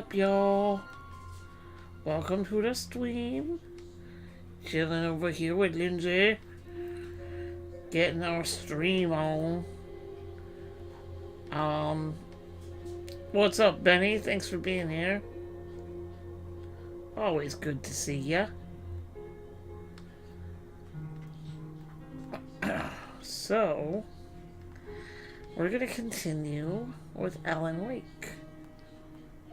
up, y'all? Welcome to the stream. Chilling over here with Lindsay. Getting our stream on. What's up, Benny? Thanks for being here. Always good to see ya. So, we're gonna continue with Alan Wake.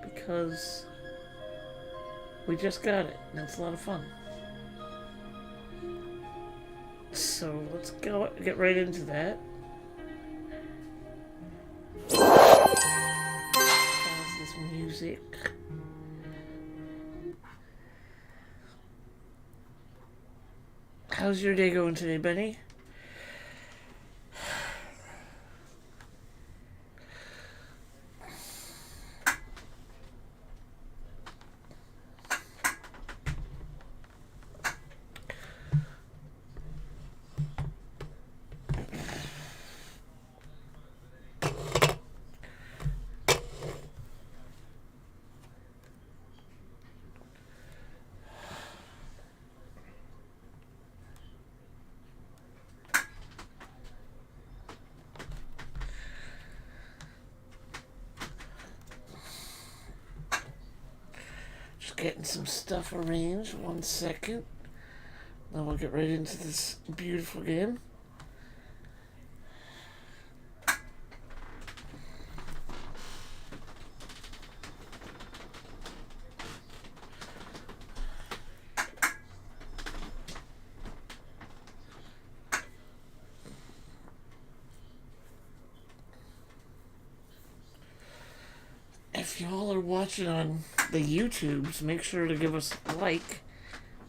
Because we just got it, and it's a lot of fun. So let's get right into that. How's this music? How's your day going today, Benny? Getting some stuff arranged. 1 second. Then we'll get right into this beautiful game. If y'all are watching on the YouTubes, make sure to give us a like.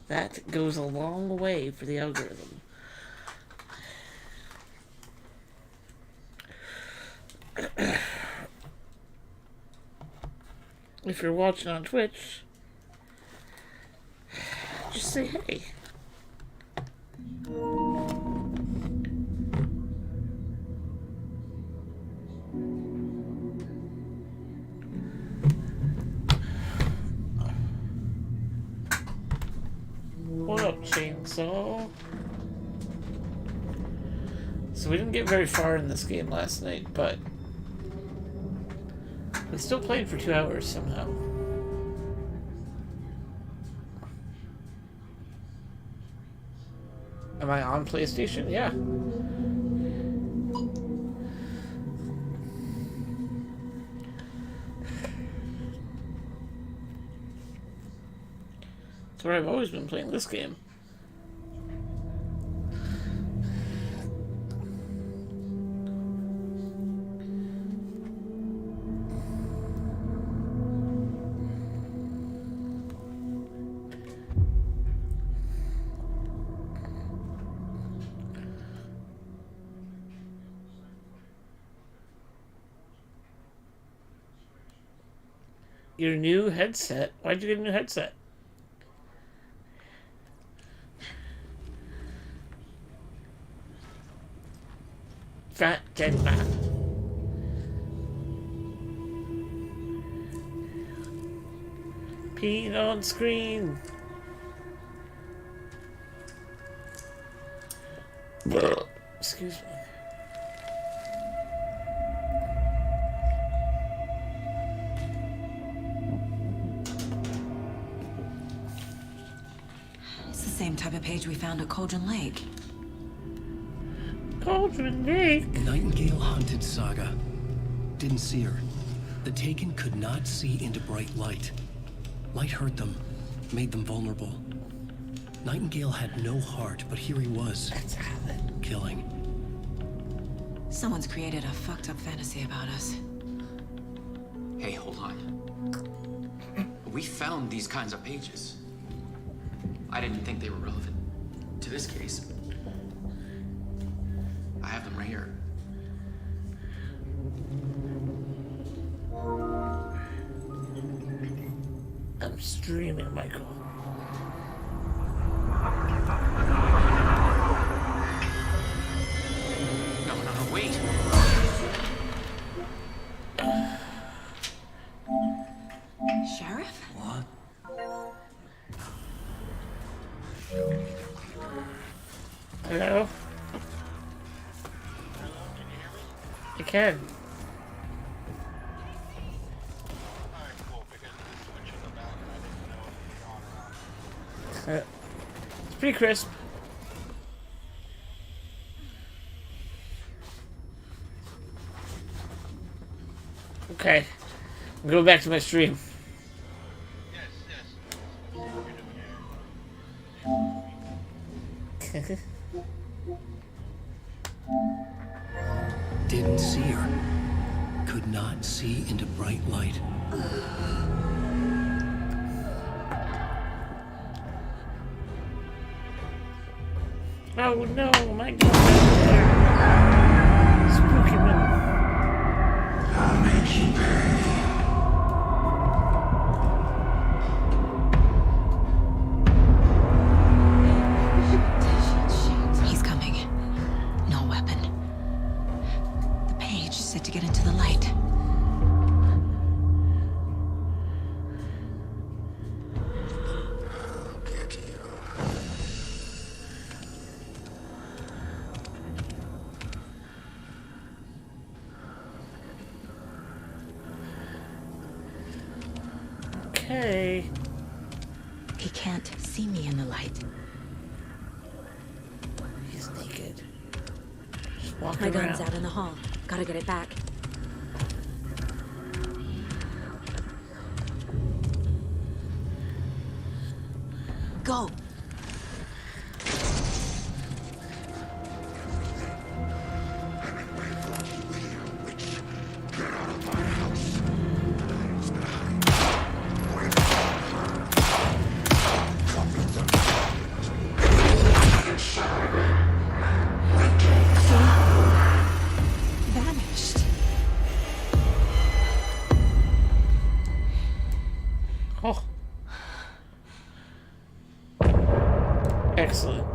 That goes a long way for the algorithm. If you're watching on Twitch, just say hey. What up, Chainsaw? So we didn't get very far in this game last night, but we still played for 2 hours somehow. Am I on PlayStation? Yeah. That's where I've always been playing this game. Your new headset? Why'd you get a new headset? Fat dead man. Peeing on screen. Excuse me. It's the same type of page we found at Cauldron Lake. Cauldron Lake? Nightingale hunted Saga. Didn't see her. The Taken could not see into bright light. Light hurt them, made them vulnerable. Nightingale had no heart, but here he was, killing. Someone's created a fucked up fantasy about us. Hey, hold on. We found these kinds of pages. I didn't think they were relevant to this case. I have them right here. I'm streaming, Michael. No, wait. Hello? I can. It's pretty crisp. Okay. I'm going back to my stream. Didn't see her. Could not see into bright light. Oh no, my God. Spooky one. I'll make you pay. He's coming. No weapon. The page said to get into the light. I'll get you. Okay. He can't see me in the light. He's naked. Just walk My around. gun's out in the hall. Gotta get it back. Go! Vanished. Oh. Excellent.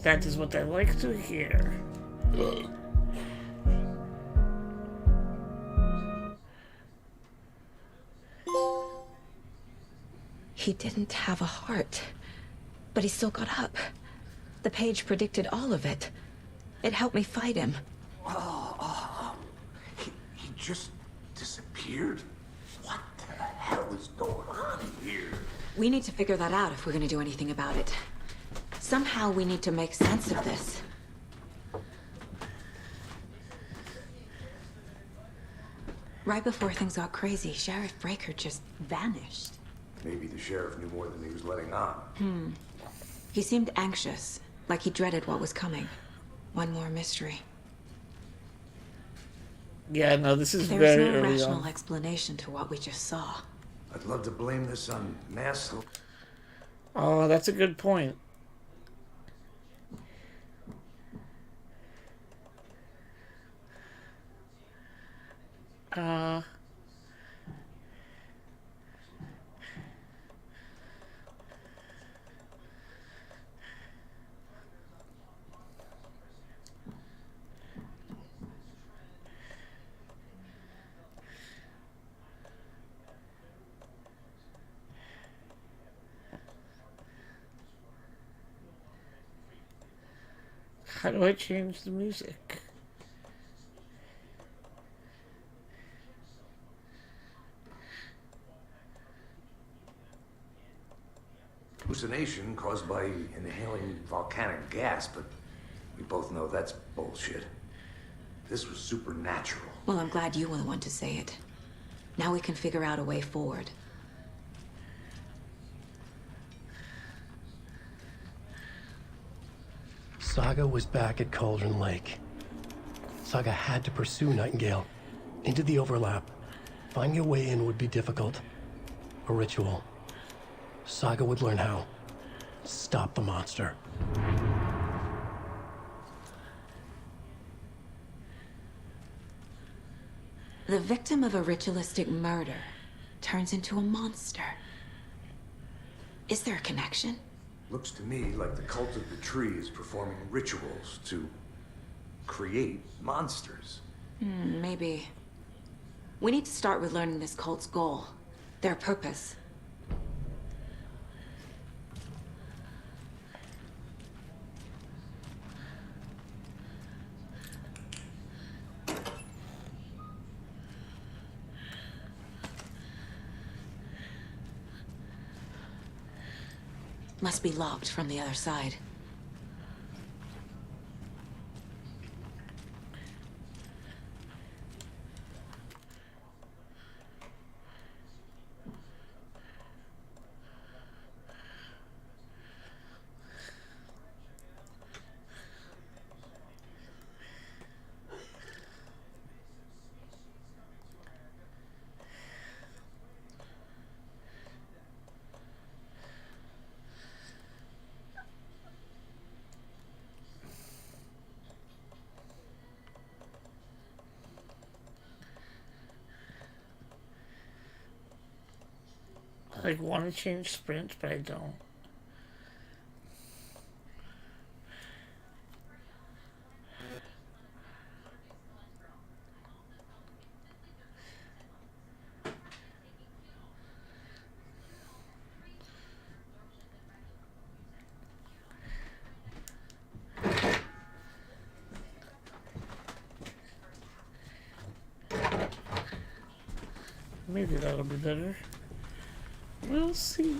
That is what I like to hear. He didn't have a heart, but he still got up. The page predicted all of it. It helped me fight him. He just disappeared? What the hell is going on here? We need to figure that out if we're gonna do anything about it. Somehow we need to make sense of this. Right before things got crazy, Sheriff Breaker just vanished. Maybe the sheriff knew more than he was letting on. He seemed anxious, like he dreaded what was coming. One more mystery. Yeah, no, this is There's very no early rational on. explanation to what we just saw. I'd love to blame this on mass. Oh, that's a good point. How do I change the music? Hallucination caused by inhaling volcanic gas, but we both know that's bullshit. This was supernatural. Well, I'm glad you were the one to say it. Now we can figure out a way forward. Saga was back at Cauldron Lake. Saga had to pursue Nightingale. Into the overlap. Finding a way in would be difficult. A ritual. Saga would learn how. Stop the monster. The victim of a ritualistic murder turns into a monster. Is there a connection? Looks to me like the cult of the tree is performing rituals to create monsters. Maybe. We need to start with learning this cult's goal. Their purpose. Must be locked from the other side. I like want to change sprint, but I don't. Maybe that'll be better. We'll see.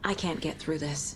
I can't get through this.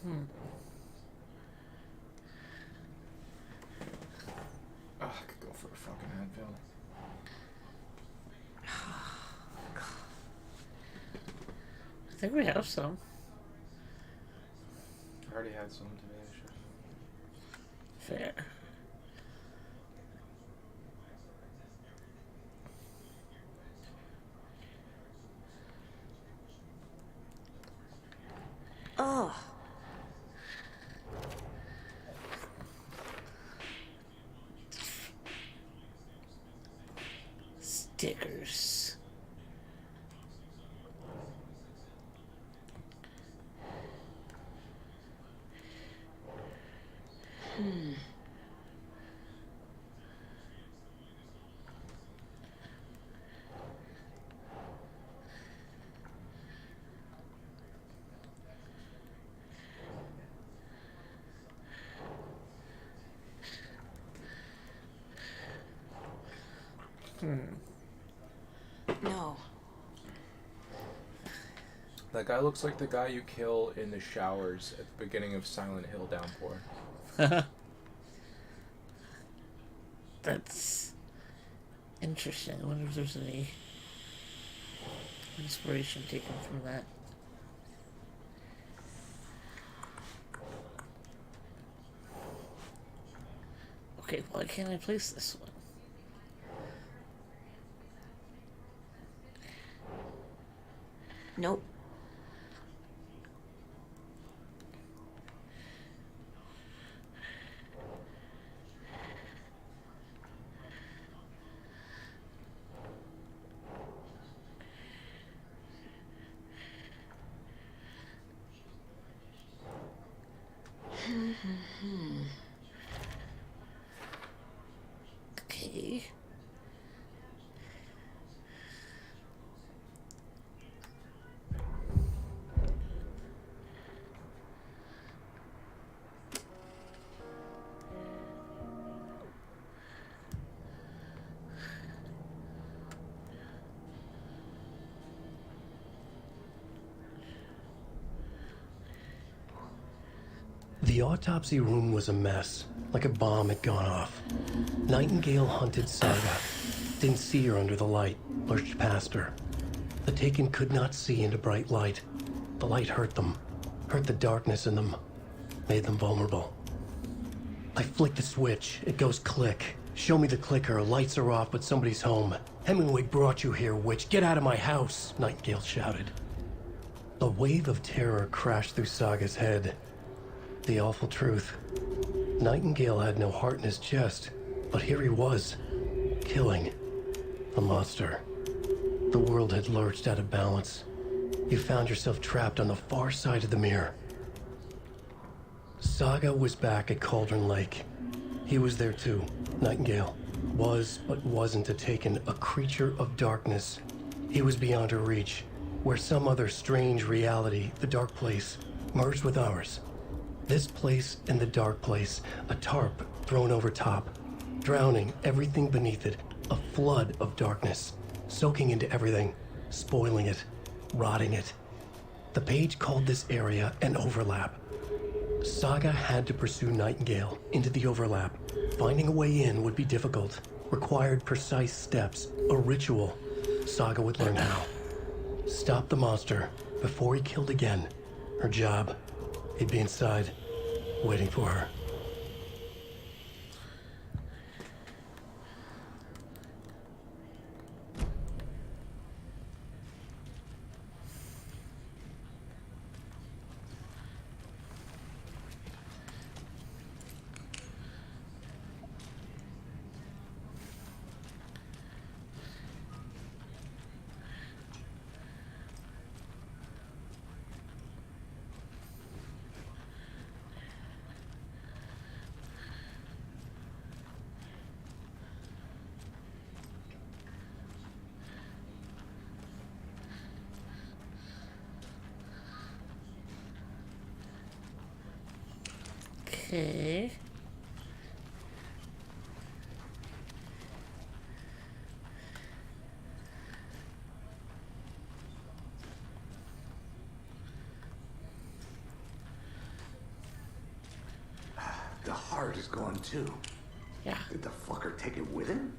Oh, I could go for a fucking Advil. I think we have some. I already had some today. Fair. Oh. Stickers. No. That guy looks like the guy you kill in the showers at the beginning of Silent Hill Downpour. That's interesting. I wonder if there's any inspiration taken from that. Okay, why can't I place this one? Nope. Okay. The autopsy room was a mess, like a bomb had gone off. Nightingale hunted Saga. Didn't see her under the light, lurched past her. The Taken could not see into bright light. The light hurt them, hurt the darkness in them, made them vulnerable. I flick the switch, it goes click. Show me the clicker, lights are off, but somebody's home. Hemingway brought you here, witch. Get out of my house, Nightingale shouted. A wave of terror crashed through Saga's head. The awful truth. Nightingale had no heart in his chest, but here he was, killing. A monster. The world had lurched out of balance. You found yourself trapped on the far side of the mirror. Saga was back at Cauldron Lake. He was there too, Nightingale. Was, but wasn't a Taken, a creature of darkness. He was beyond her reach, where some other strange reality, the dark place, merged with ours. This place and the dark place, a tarp thrown over top, drowning everything beneath it, a flood of darkness, soaking into everything, spoiling it, rotting it. The page called this area an overlap. Saga had to pursue Nightingale into the overlap. Finding a way in would be difficult, required precise steps, a ritual. Saga would learn how. Stop the monster before he killed again. Her job. He'd be inside, waiting for her. Okay. The heart is gone too. Yeah, Did the fucker take it with him?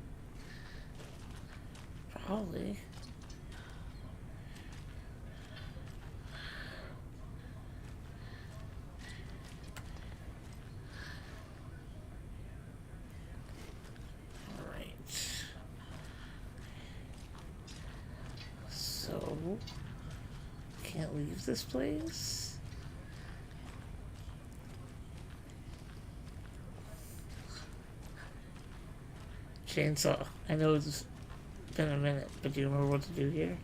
probably. Alright. So, can't leave this place? Chainsaw. I know it's been a minute, but do you remember what to do here?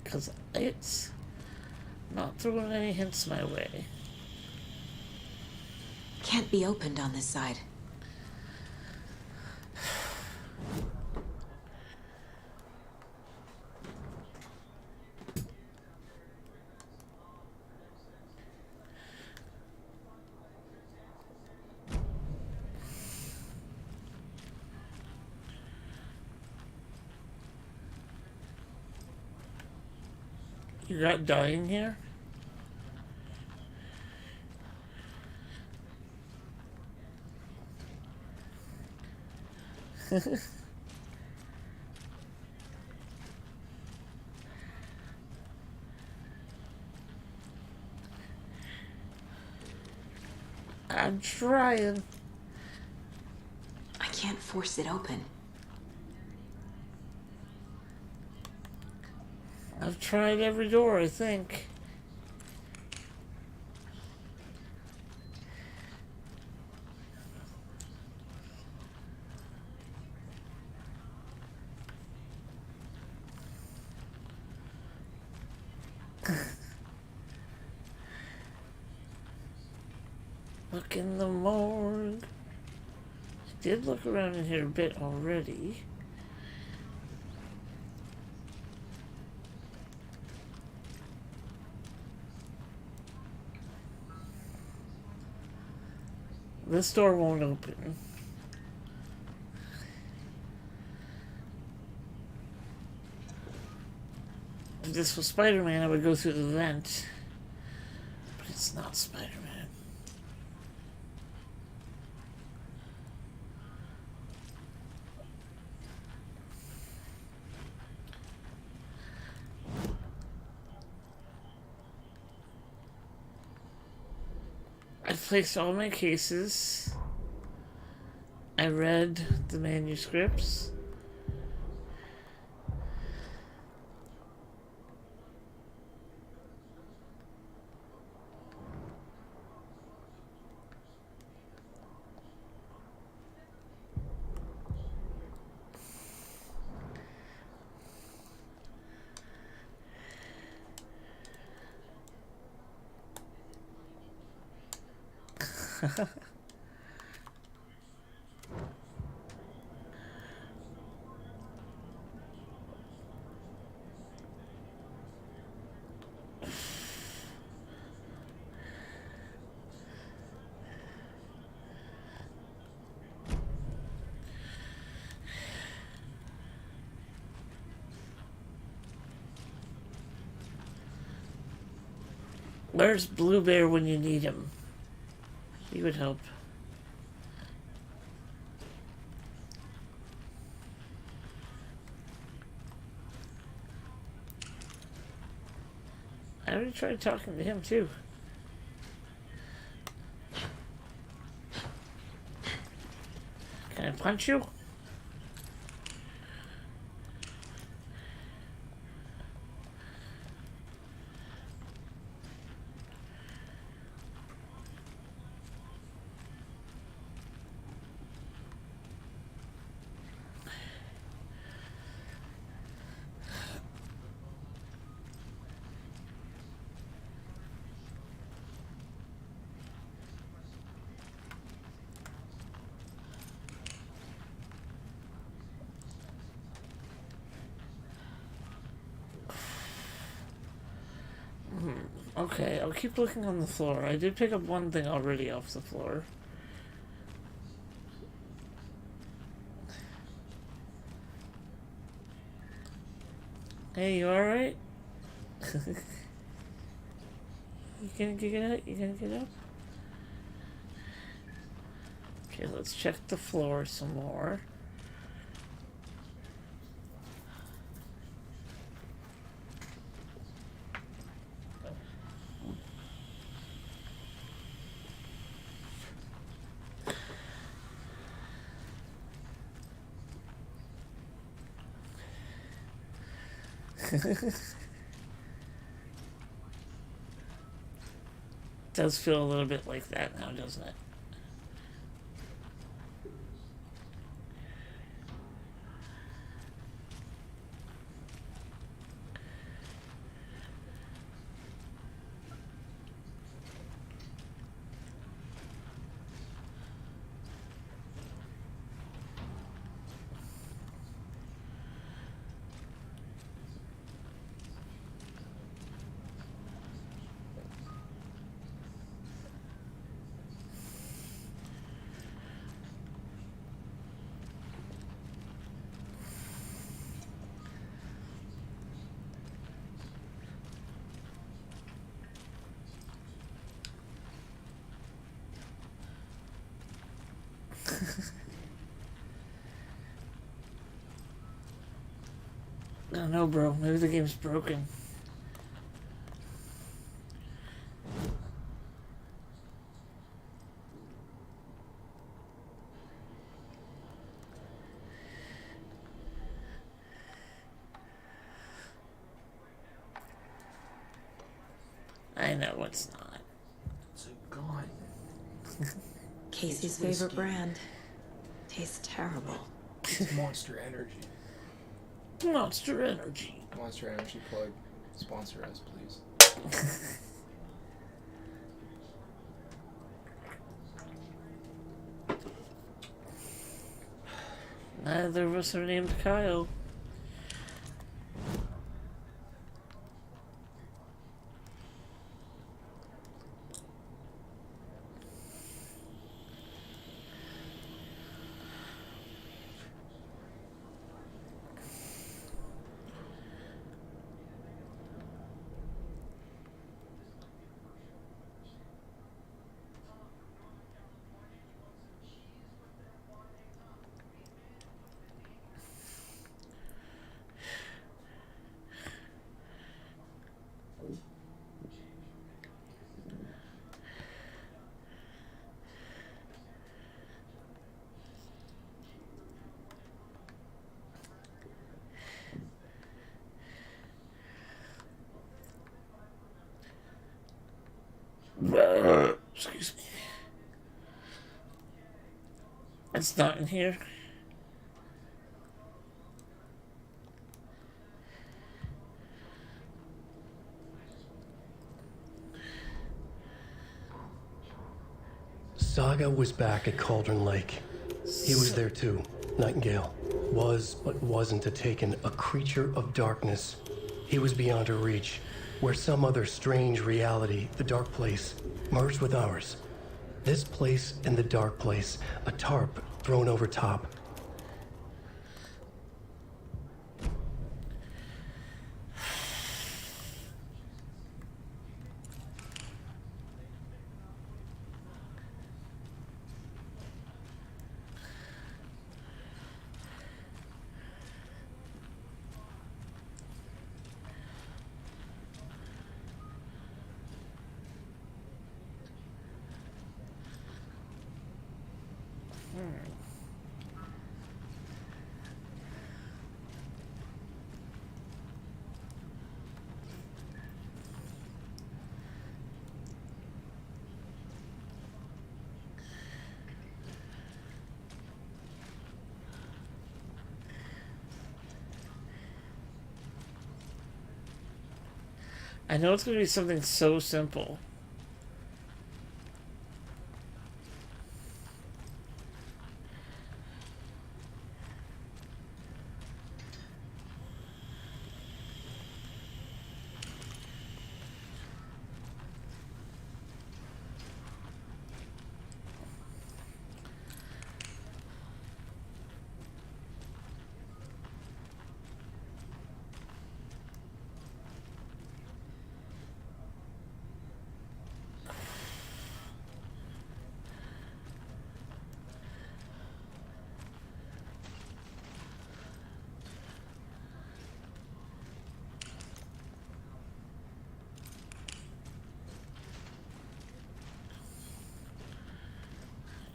Because it's not throwing any hints my way. Can't be opened on this side. You got dying here? I'm trying. I can't force it open. I've tried every door, I think. Look in the morgue. I did look around in here a bit already. This door won't open. If this was Spider-Man, I would go through the vent. But it's not Spider-Man. I placed all my cases. I read the manuscripts. Where's Blue Bear when you need him? He would help. I already tried talking to him too. Can I punch you? Okay, I'll keep looking on the floor. I did pick up one thing already off the floor. Hey, you alright? You gonna get up? You gonna get up? Okay, let's check the floor some more. Does feel a little bit like that now, doesn't it? I don't know, bro. Maybe the game's broken. I know it's not. It's gone. Casey's favorite brand. Tastes terrible. It's Monster Energy. Monster Energy. Monster Energy plug. Sponsor us, please. Neither of us are named Kyle. Excuse me. It's not in here. Saga was back at Cauldron Lake. He was there too. Nightingale was, but wasn't a Taken, a creature of darkness. He was beyond her reach, where some other strange reality, the dark place, merged with ours. This place and the dark place, a tarp thrown over top. I know it's going to be something so simple.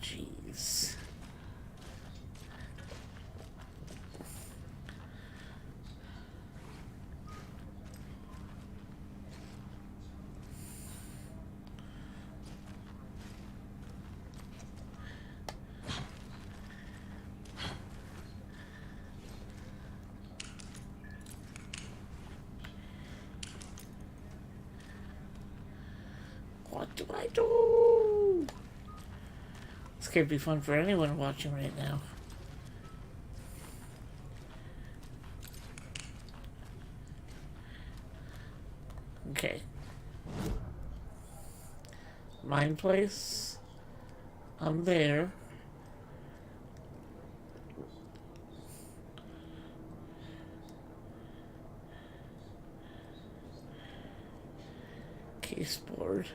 Jeez. What do I do? This can't be fun for anyone watching right now. Okay. Mine place. I'm there. Caseboard.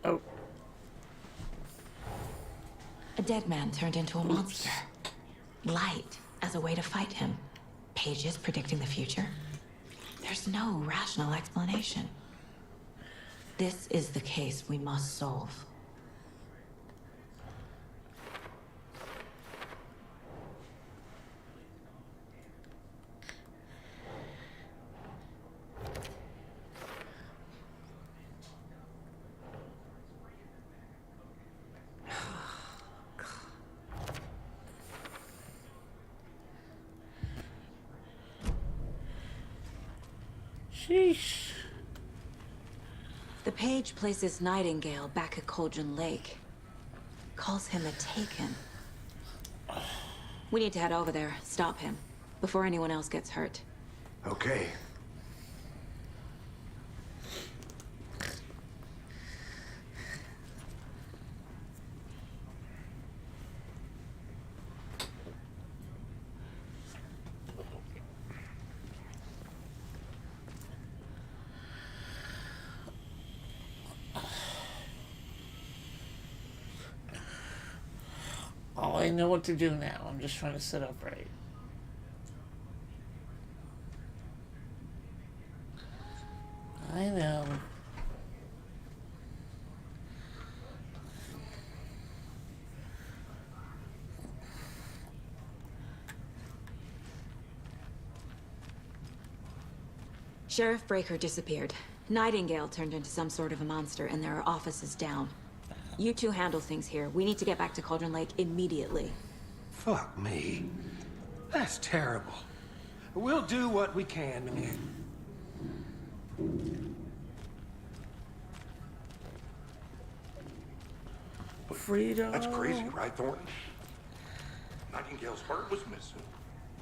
Oh. A dead man turned into a monster. Light as a way to fight him. Pages predicting the future. There's no rational explanation. This is the case we must solve. Sheesh. The page places Nightingale back at Cauldron Lake. Calls him a Taken. We need to head over there, stop him, before anyone else gets hurt. Okay. Oh, I know what to do now. I'm just trying to sit up right. I know. Sheriff Breaker disappeared. Nightingale turned into some sort of a monster, and there are offices down. You two handle things here. We need to get back to Cauldron Lake immediately. Fuck me. That's terrible. We'll do what we can, man. Freedom. That's crazy, right, Thornton? Nightingale's heart was missing.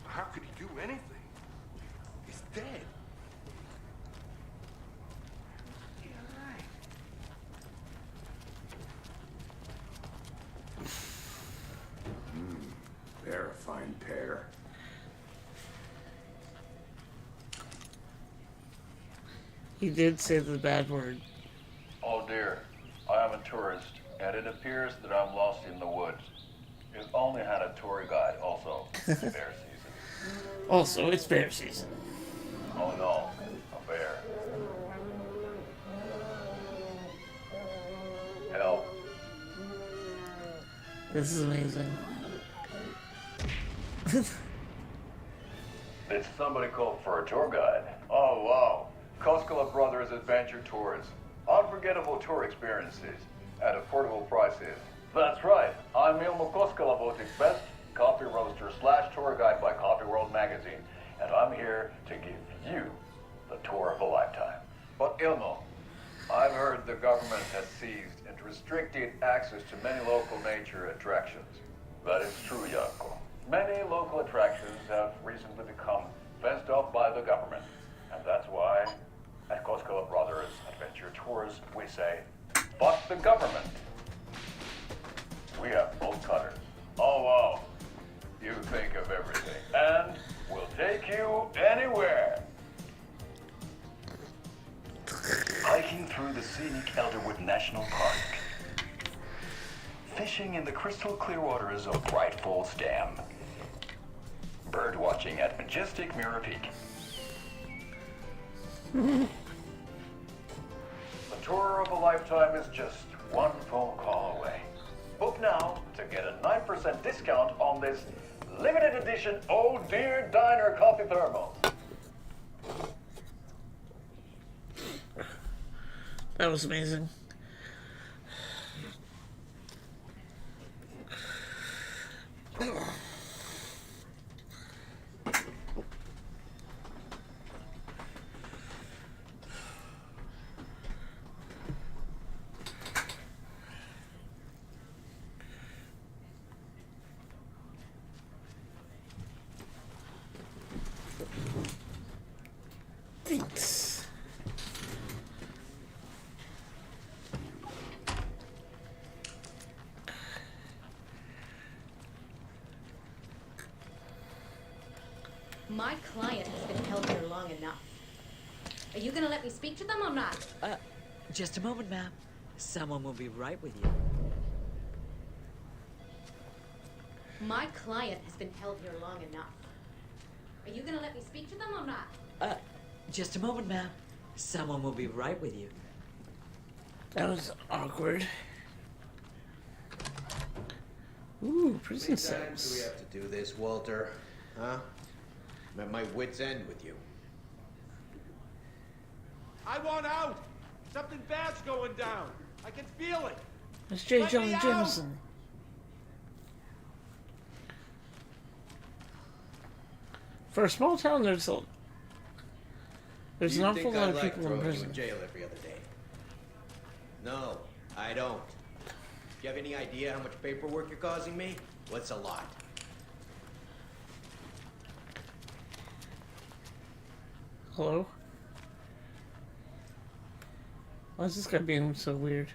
How could he do anything? He's dead. They're a fine pair. He did say the bad word. Oh dear, I am a tourist, and it appears that I'm lost in the woods. You've only had a tour guide, also. It's bear season. Also, it's bear season. Oh no, a bear. Help. This is amazing. Did somebody call for a tour guide? Oh wow. Koskela Brothers Adventure Tours. Unforgettable tour experiences at affordable prices. That's right. I'm Ilmo Koskela Botic's best coffee roaster / tour guide by Coffee World magazine. And I'm here to give you the tour of a lifetime. But Ilmo, I've heard the government has seized and restricted access to many local nature attractions. That is true, Jaakko. Many local attractions have recently become fenced off by the government. And that's why, at Koskela Brothers Adventure Tours, we say, fuck the government. We have bolt cutters. Oh wow. You think of everything. And we'll take you anywhere. Hiking through the scenic Elderwood National Park. Fishing in the crystal clear waters of Bright Falls Dam. Bird watching at majestic Mirror Peak. The tour of a lifetime is just one phone call away. Book now to get a 9% discount on this limited edition Oh Dear Diner coffee thermos. That was amazing. Thanks. My client has been held here long enough. Are you gonna let me speak to them or not? Just a moment, ma'am. Someone will be right with you. My client has been held here long enough. Are you gonna let me speak to them or not? Just a moment, ma'am. Someone will be right with you. That was awkward. Ooh, prison How many times do we cells. have to do this, Walter? Huh? I'm at my wit's end with you. I want out! Something bad's going down. I can feel it. It's J. Let Jonah me out! Jameson. For a small town, there's an awful lot of people in prison. You in jail every other day? No, I don't. Do you have any idea how much paperwork you're causing me? What's a lot? Hello? Why is this guy being so weird?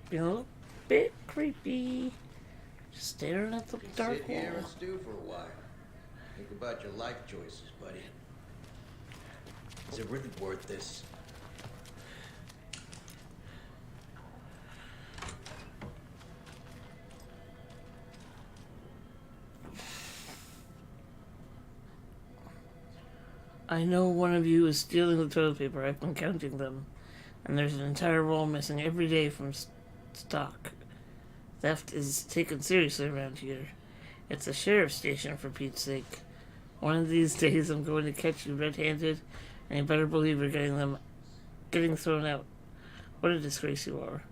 Being a little bit creepy. Just staring at the dark Sit here wall. and stew for a while. Think about your life choices, buddy. Is it really worth this? I know one of you is stealing the toilet paper. I've been counting them. And there's an entire roll missing every day from stock. Theft is taken seriously around here. It's a sheriff's station, for Pete's sake. One of these days I'm going to catch you red-handed, and you better believe you're getting thrown out. What a disgrace you are.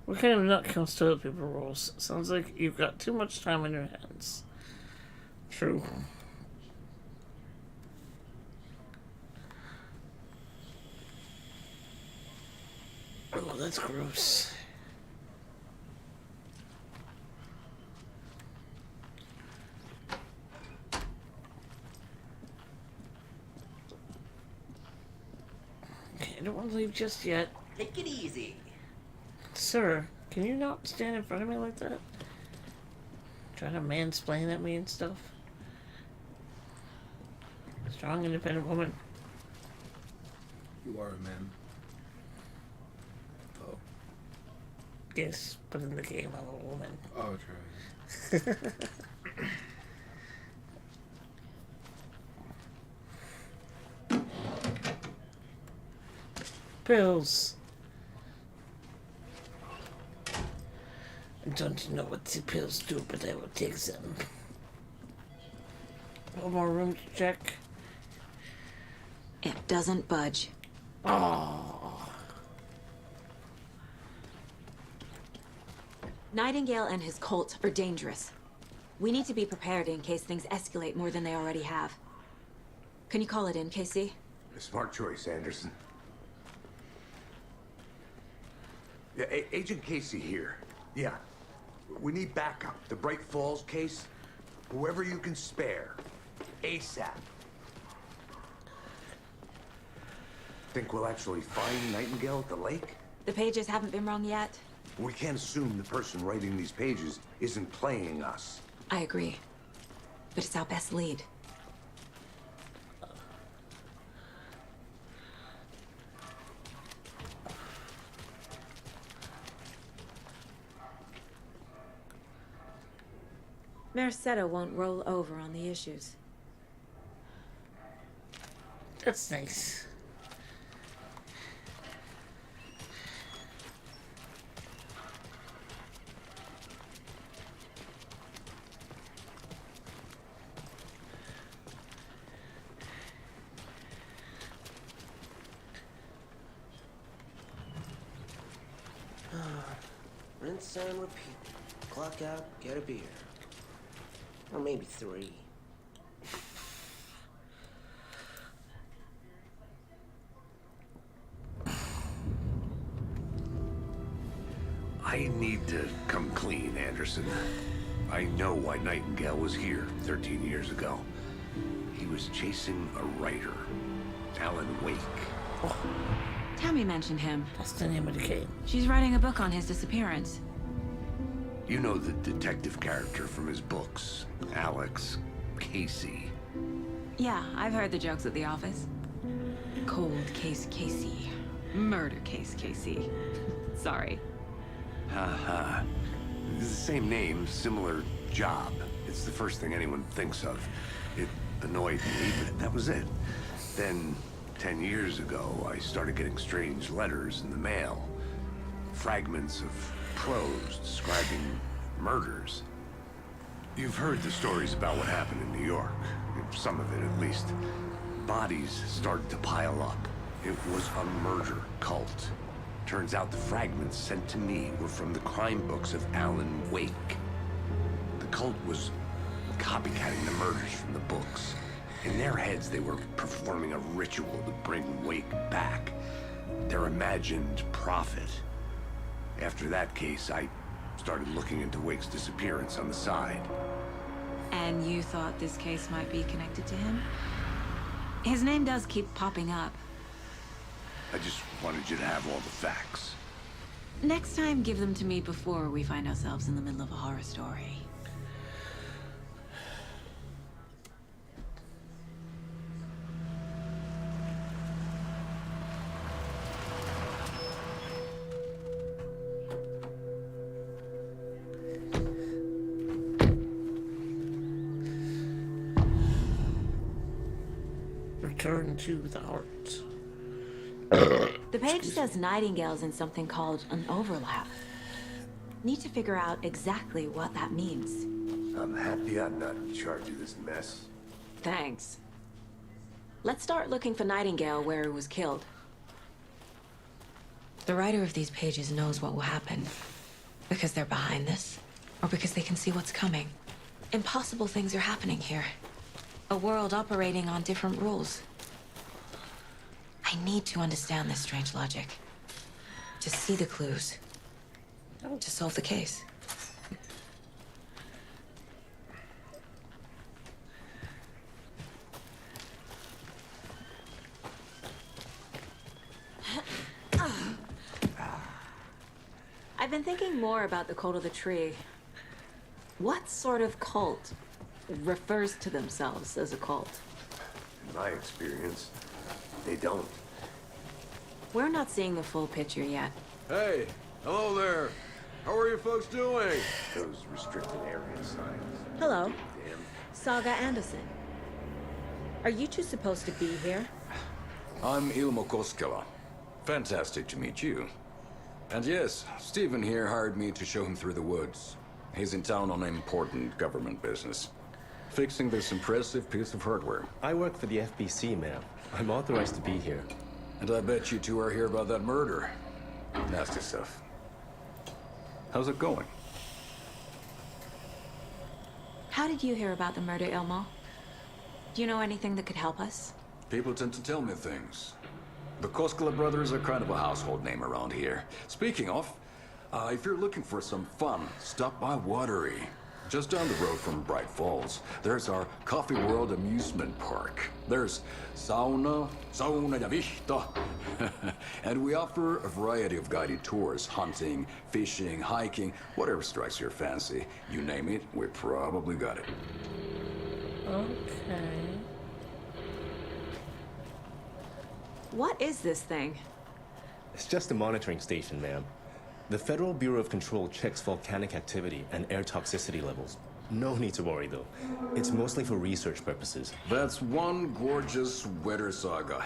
What kind of nut counts toilet paper rolls? Sounds like you've got too much time on your hands. True. Oh, that's gross. Okay, I don't want to leave just yet. Take it easy. Sir, can you not stand in front of me like that? Trying to mansplain at me and stuff. Strong, independent woman. You are a man. Oh. Yes, but in the game I'm a woman. Oh, true. Pills. I don't know what the pills do, but I will take them. One more room to check. It doesn't budge. Oh. Nightingale and his cult are dangerous. We need to be prepared in case things escalate more than they already have. Can you call it in, Casey? A smart choice, Anderson. Yeah, Agent Casey here. Yeah. We need backup. The Bright Falls case. Whoever you can spare. ASAP. Think we'll actually find Nightingale at the lake? The pages haven't been wrong yet. We can't assume the person writing these pages isn't playing us. I agree. But it's our best lead. Mercado won't roll over on the issues. That's nice. Rinse and repeat. Clock out, get a beer. Or maybe 3. I need to come clean, Anderson. I know why Nightingale was here 13 years ago. He was chasing a writer, Alan Wake. Oh, Tammy mentioned him. that's the name of the game. She's writing a book on his disappearance. You know the detective character from his books, Alex Casey. Yeah, I've heard the jokes at the office. Cold case Casey. Murder case Casey. Sorry. Ha ha. It's the same name, similar job. It's the first thing anyone thinks of. It annoyed me, but that was it. Then, 10 years ago, I started getting strange letters in the mail. Fragments of prose describing murders. You've heard the stories about what happened in New York. Some of it, at least. Bodies started to pile up. It was a murder cult. Turns out the fragments sent to me were from the crime books of Alan Wake. The cult was copycatting the murders from the books. In their heads, they were performing a ritual to bring Wake back. Their imagined prophet. After that case, I started looking into Wake's disappearance on the side. And you thought this case might be connected to him? His name does keep popping up. I just wanted you to have all the facts. Next time, give them to me before we find ourselves in the middle of a horror story. Return to the heart. The page says Nightingale's in something called an overlap. Need to figure out exactly what that means. I'm happy I'm not in charge of this mess. Thanks. Let's start looking for Nightingale where he was killed. The writer of these pages knows what will happen. Because they're behind this, or because they can see what's coming. Impossible things are happening here. A world operating on different rules. I need to understand this strange logic. To see the clues. To solve the case. I've been thinking more about the cult of the tree. What sort of cult refers to themselves as a cult? In my experience, they don't. We're not seeing the full picture yet. Hey, hello there. How are you folks doing? Those restricted area signs. Hello. Damn. Saga Anderson. Are you two supposed to be here? I'm Ilmo Koskela. Fantastic to meet you. And yes, Stephen here hired me to show him through the woods. He's in town on important government business. Fixing this impressive piece of hardware. I work for the FBC, ma'am. I'm authorized to be here. And I bet you two are here about that murder. Nasty stuff. How's it going? How did you hear about the murder, Ilmo? Do you know anything that could help us? People tend to tell me things. The Koskela brothers are kind of a household name around here. Speaking of, if you're looking for some fun, stop by Watery. Just down the road from Bright Falls, there's our Coffee World amusement park. There's sauna ja vihta. And we offer a variety of guided tours, hunting, fishing, hiking, whatever strikes your fancy. You name it, we probably got it. Okay. What is this thing? It's just a monitoring station, ma'am. The Federal Bureau of Control checks volcanic activity and air toxicity levels. No need to worry, though. It's mostly for research purposes. That's one gorgeous weather saga.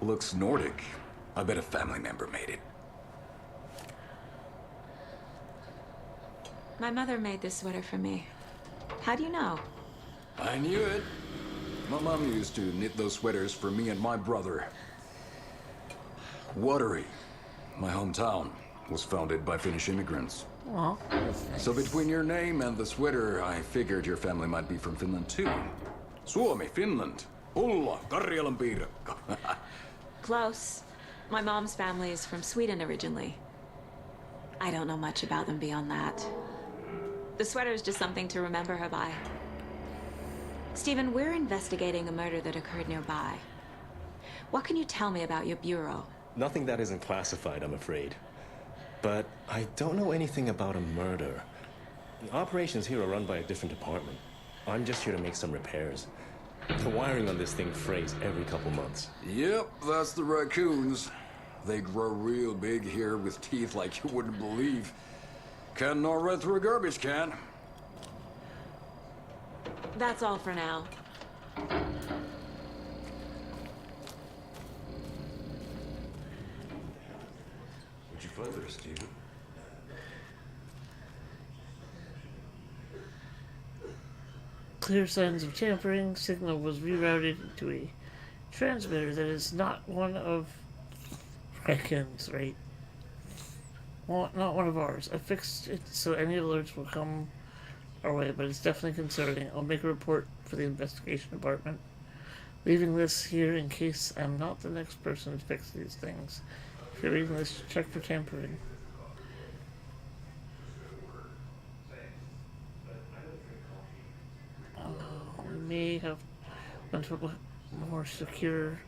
Looks Nordic. I bet a family member made it. My mother made this sweater for me. How do you know? I knew it. My mom used to knit those sweaters for me and my brother. Watery, my hometown, was founded by Finnish immigrants. Well, that's nice. So between your name and the sweater, I figured your family might be from Finland too. Suomi, Finland. Ulla, Karjalan piirakka. Close. My mom's family is from Sweden originally. I don't know much about them beyond that. The sweater is just something to remember her by. Stephen, we're investigating a murder that occurred nearby. What can you tell me about your bureau? Nothing that isn't classified, I'm afraid. But I don't know anything about a murder. The operations here are run by a different department. I'm just here to make some repairs. The wiring on this thing frays every couple months. Yep, that's the raccoons. They grow real big here with teeth like you wouldn't believe. Can nor read through a garbage can. That's all for now. What'd you find there, Steven? Clear signs of tampering. Signal was rerouted into a transmitter that is not one of Raccoon's, right? Well, not one of ours. I fixed it so any alerts will come our way, but it's definitely concerning. I'll make a report for the investigation department. Leaving this here in case I'm not the next person to fix these things. If you're reading this, check for tampering. We may have want to put more secure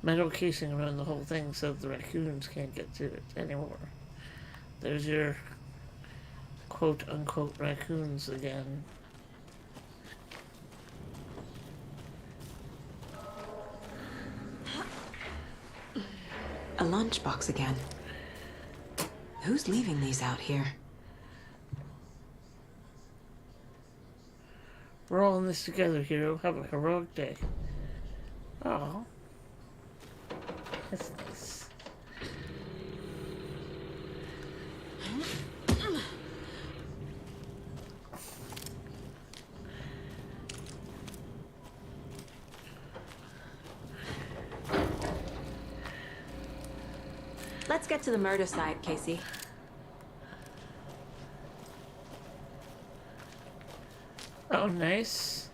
metal casing around the whole thing so the raccoons can't get to it anymore. There's your quote-unquote raccoons again. A lunchbox again. Who's leaving these out here? We're all in this together, hero. Have a heroic day. Oh. That's nice. Let's get to the murder site, Casey. Oh, nice.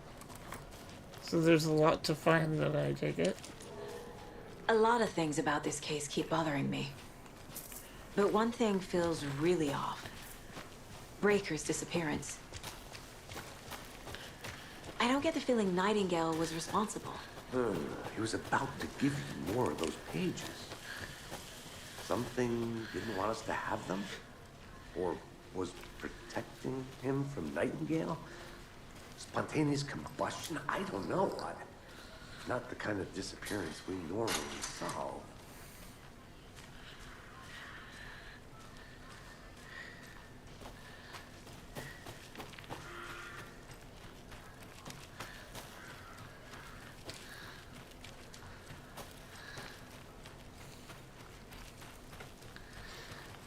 So there's a lot to find that I take it. A lot of things about this case keep bothering me. But one thing feels really off. Breaker's disappearance. I don't get the feeling Nightingale was responsible. He was about to give you more of those pages. Something didn't want us to have them? Or was protecting him from Nightingale? Spontaneous combustion? I don't know. Not the kind of disappearance we normally solve.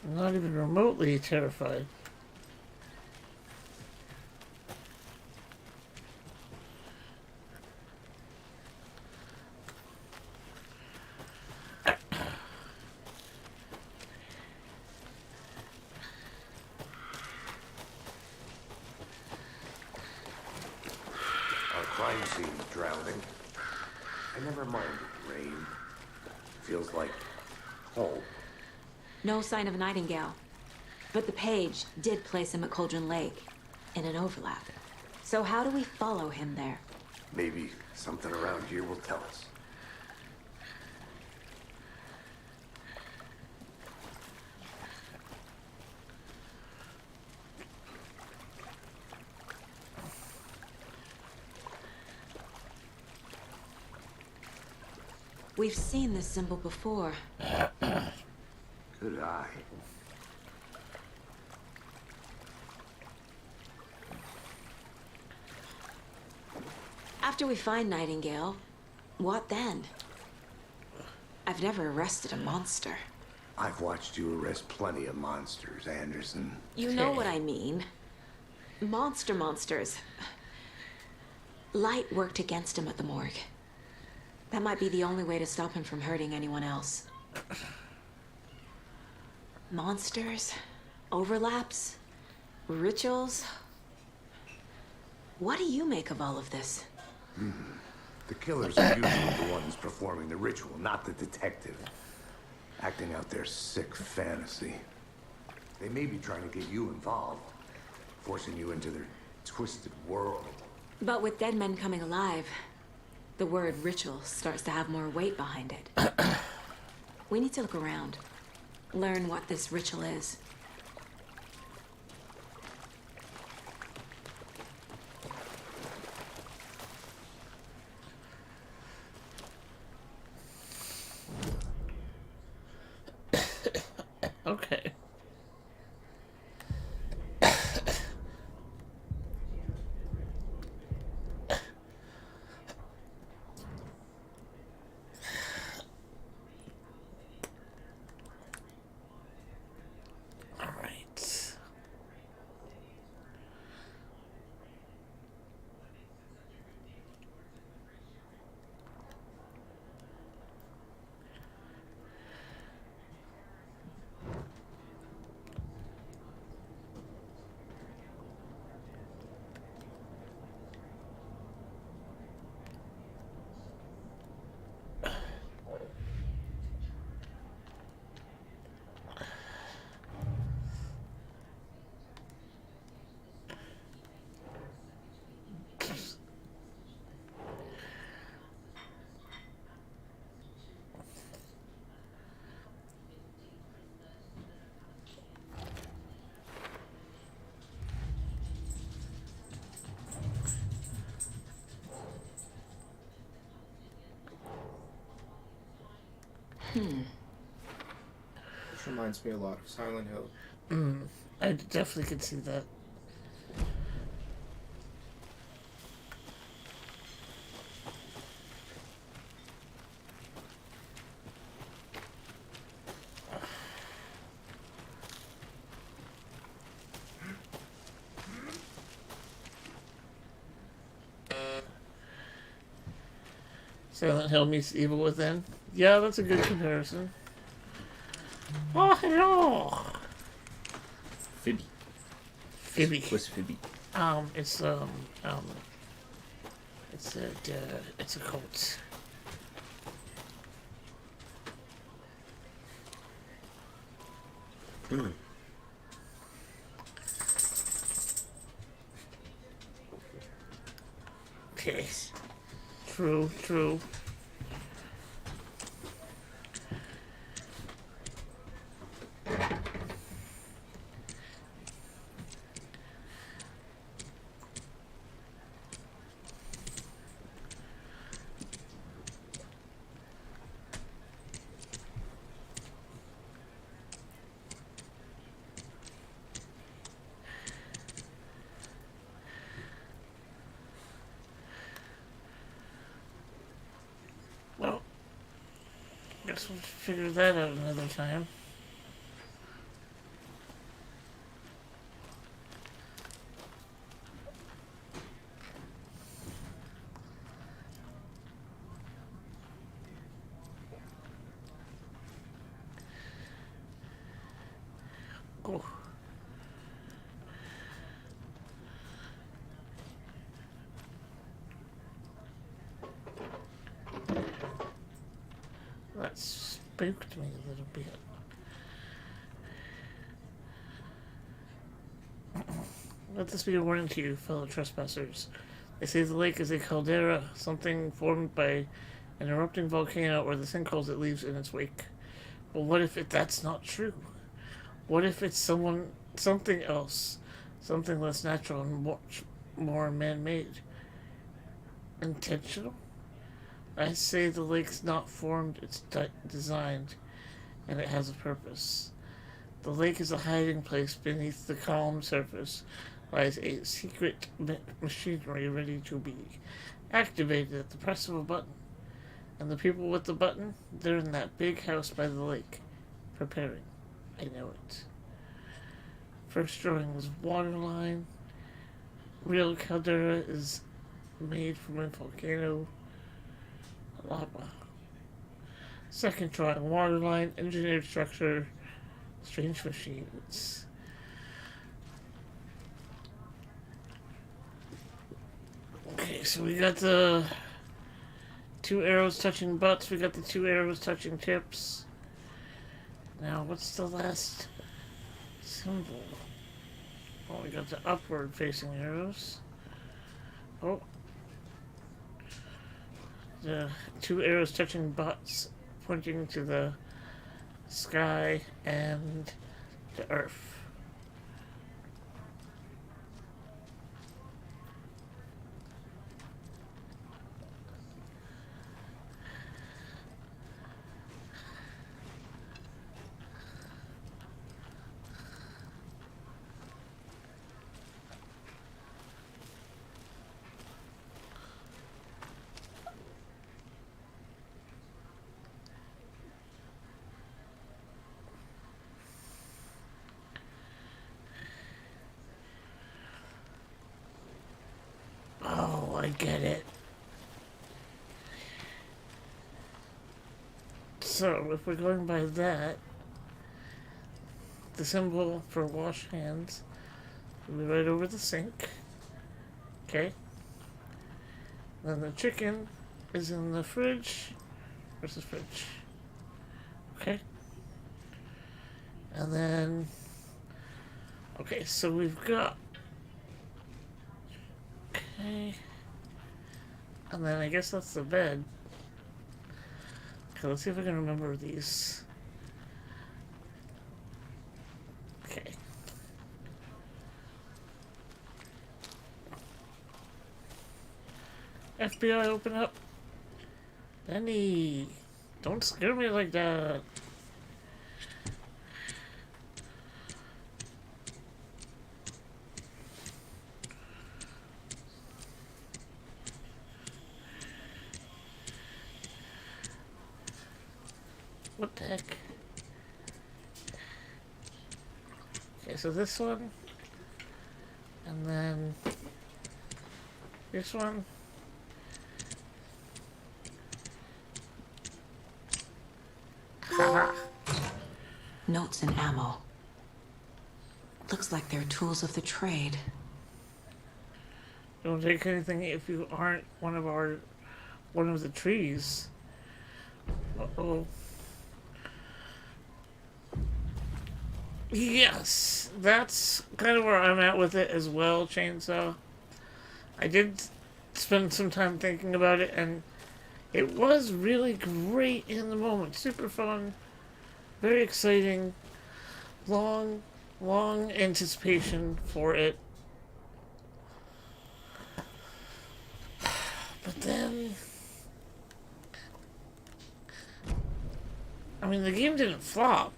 I'm not even remotely terrified. Our crime scene drowning. I never minded rain. Feels like home. No sign of Nightingale. But the page did place him at Cauldron Lake, in an overlap. So how do we follow him there? Maybe something around here will tell us. We've seen this symbol before. Good eye. After we find Nightingale, what then? I've never arrested a monster. I've watched you arrest plenty of monsters, Anderson. You know what I mean. Monsters. Light worked against him at the morgue. That might be the only way to stop him from hurting anyone else. Monsters, overlaps, rituals. What do you make of all of this? The killers are usually the ones performing the ritual, not the detective. Acting out their sick fantasy. They may be trying to get you involved, forcing you into their twisted world. But with dead men coming alive, the word ritual starts to have more weight behind it. We need to look around. Learn what this ritual is. Okay. Which reminds me a lot of Silent Hill. I definitely could see that. Silent Hill meets Evil Within. Yeah, that's a good comparison. Oh, hello! Phoebe. Phoebe. What's Phoebe? It's it's a cult. Okay. True. Well, guess we'll figure that out another time. Cool. That spooked me a little bit. Let this be a warning to you, fellow trespassers. They say the lake is a caldera, something formed by an erupting volcano or the sinkholes it leaves in its wake. But what if that's not true? What if it's something else, something less natural and more man-made? Intentional? I say the lake's not formed, it's designed, and it has a purpose. The lake is a hiding place beneath the calm surface, lies a secret machinery ready to be activated at the press of a button. And the people with the button, they're in that big house by the lake, preparing. I know it. First drawing was waterline. Real caldera is made from a volcano lava. Second drawing, waterline, engineered structure, strange machines. Okay, so we got the 2 arrows touching butts, we got the 2 arrows touching tips. Now, what's the last symbol? Oh, we got the upward facing arrows. Oh. The 2 arrows touching butts pointing to the sky and the earth. Oh, I get it. So, if we're going by that, the symbol for wash hands will be right over the sink. Okay? Then the chicken is in the fridge. Where's the fridge? Okay? And then... Okay, so we've got... Okay. And then I guess that's the bed. Okay, let's see if I can remember these. Okay. FBI, open up. Benny. Don't scare me like that. What the heck? Okay, so this one. And then this one. Haha. Notes and ammo. Looks like they're tools of the trade. Don't take anything if you aren't one of the trees. Uh-oh. Yes, that's kind of where I'm at with it as well, Chainsaw. I did spend some time thinking about it, and it was really great in the moment. Super fun, very exciting, long anticipation for it. But then, I mean, the game didn't flop.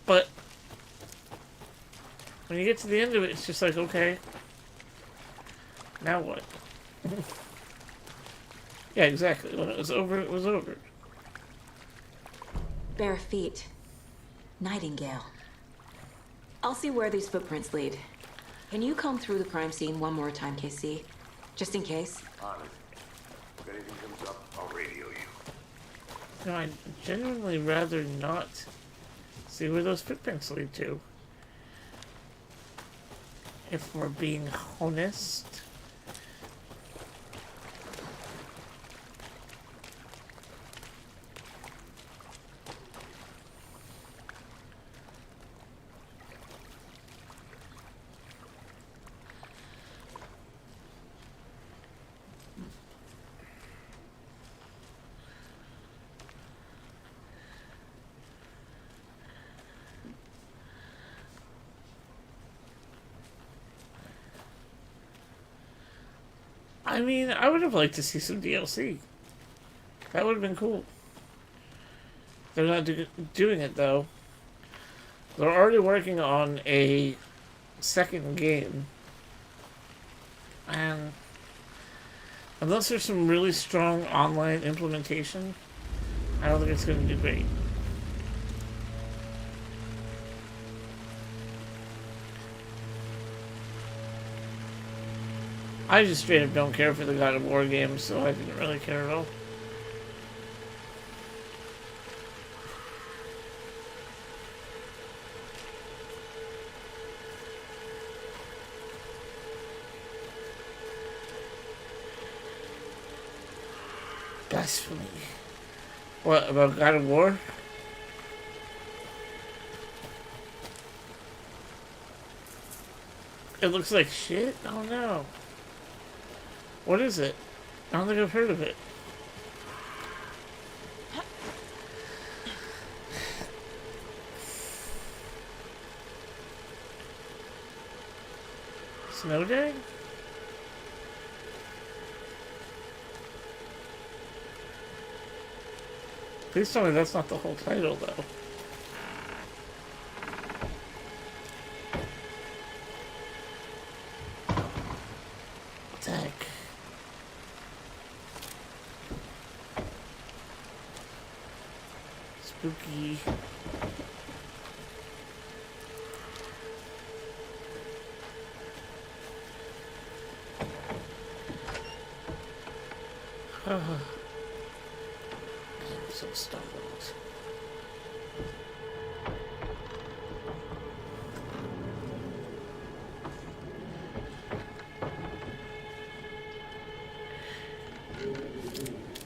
But when you get to the end of it, it's just like, okay, now what? Yeah, exactly. When it was over, it was over. Bare feet. Nightingale. I'll see where these footprints lead. Can you comb through the crime scene one more time, KC? Just in case? On it. If anything comes up, I'll radio you. No, I'd genuinely rather not see where those footprints lead to. If we're being honest. I mean, I would have liked to see some DLC. That would have been cool. They're not doing it, though. They're already working on a second game. And unless there's some really strong online implementation, I don't think it's going to do great. I just straight up don't care for the God of War games, so I didn't really care at all. Blasphemy. What, about God of War? It looks like shit? Oh no. What is it? I don't think I've heard of it. Snow Day? Please tell me that's not the whole title, though. Attack. Spooky. I'm so startled.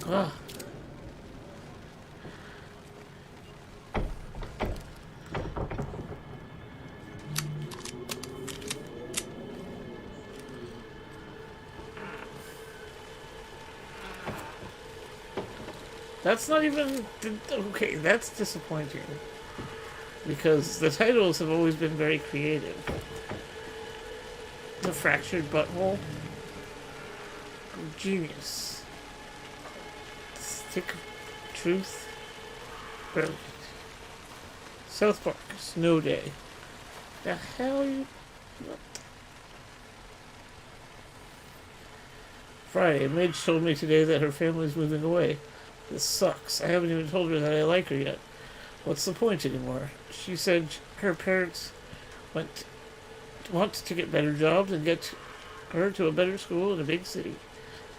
Ah. That's not even... Okay, that's disappointing. Because the titles have always been very creative. The Fractured Butthole. Genius. Stick of Truth. Brilliant. South Park. Snow Day. The hell you... What? Friday. Midge told me today that her family's moving away. This sucks. I haven't even told her that I like her yet. What's the point anymore? She said her parents want to get better jobs and get her to a better school in a big city.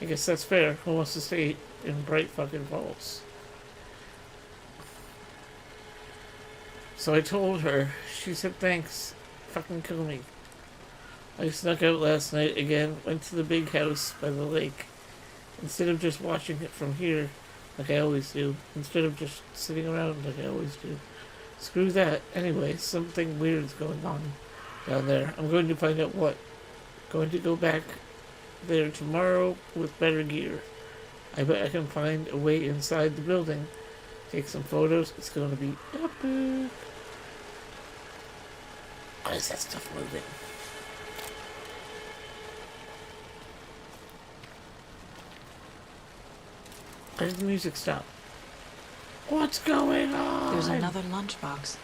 I guess that's fair. Who wants to stay in Bright fucking Falls? So I told her. She said thanks. Fucking kill me. I snuck out last night again, went to the big house by the lake. Instead of just watching it from here, like I always do. Instead of just sitting around like I always do. Screw that. Anyway, something weird's going on down there. I'm going to find out what. Going to go back there tomorrow with better gear. I bet I can find a way inside the building. Take some photos. It's going to be epic. Why is that stuff moving? Why did the music stop? What's going on? There's another lunchbox.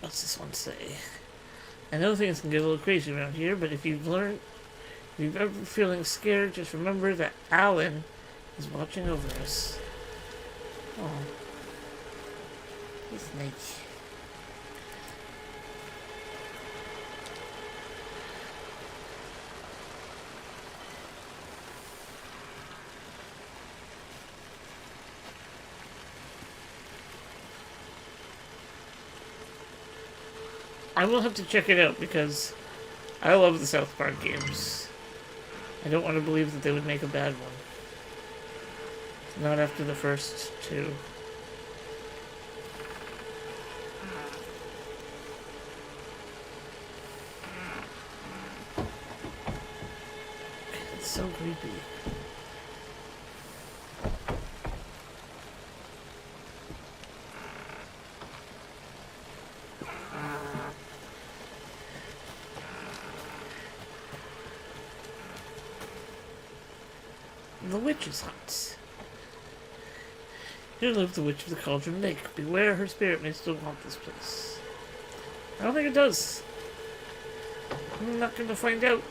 What's this one say? I know things can get a little crazy around here, but if you're ever feeling scared, just remember that Alan is watching over us. Oh. He's nice. I will have to check it out because I love the South Park games. I don't want to believe that they would make a bad one. Not after the first two. It's so creepy. The witch's hut. Here lived the witch of the Cauldron Lake. Beware, her spirit may still haunt this place. I don't think it does. I'm not going to find out.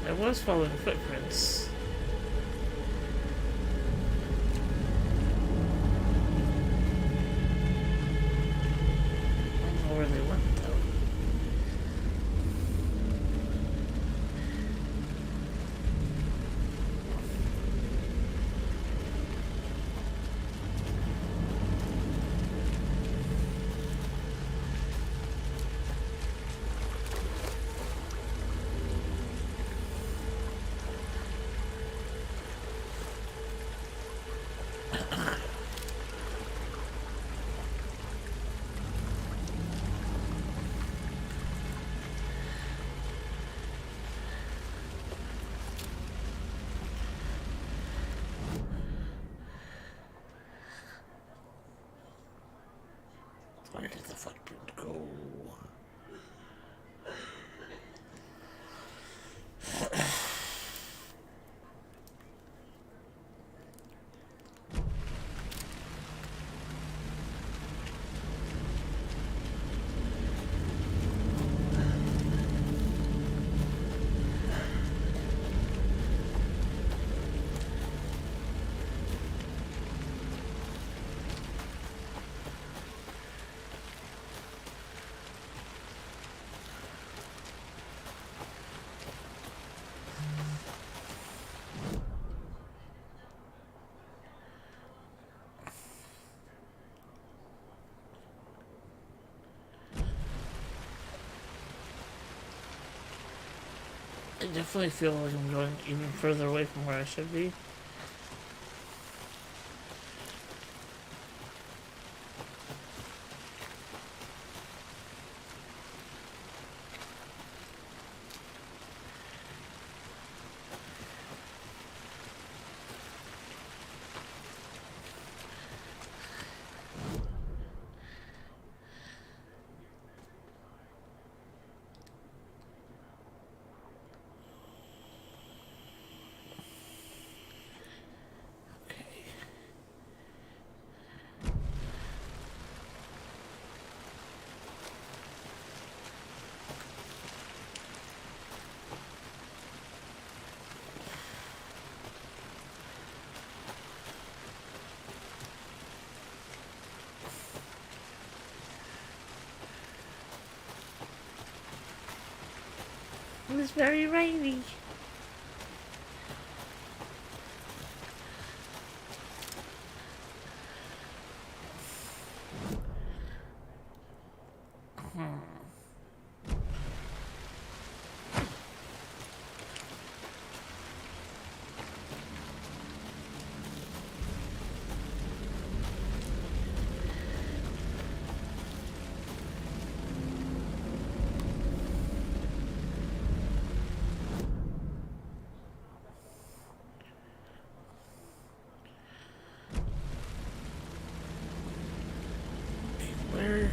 I was following footprints. I don't know where they went, though. Where did the footprint go? definitely feel like I'm going even further away from where I should be. It was very rainy. Where?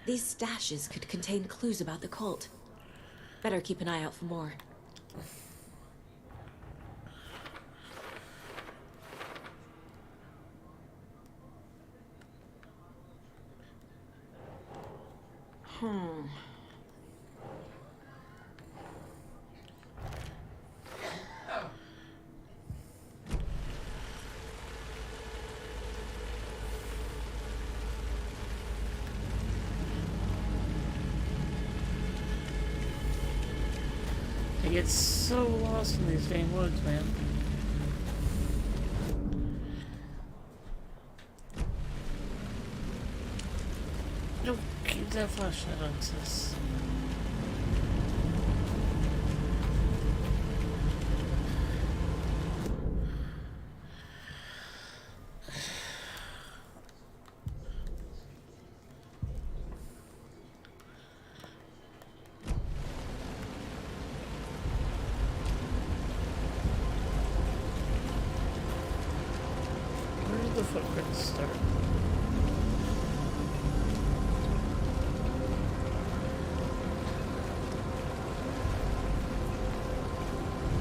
These stashes could contain clues about the cult. Better keep an eye out for more. I get so lost in these dang woods, man. Don't keep that flashlight on, sis. Where did the footprints start?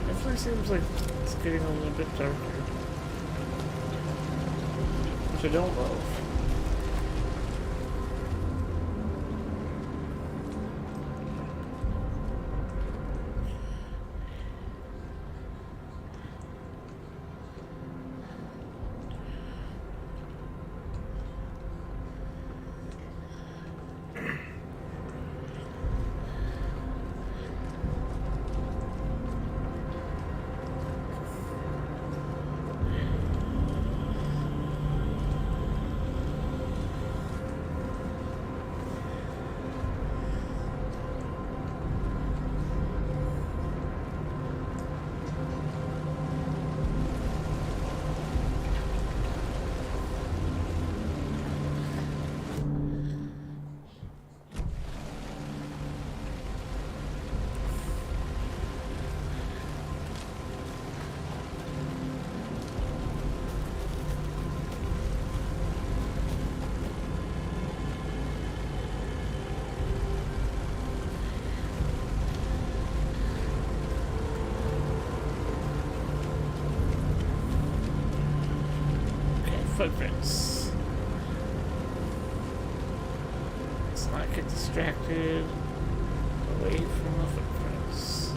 Definitely seems like it's getting a little bit darker. Which I don't love. footprints. Let's not get distracted away from the footprints.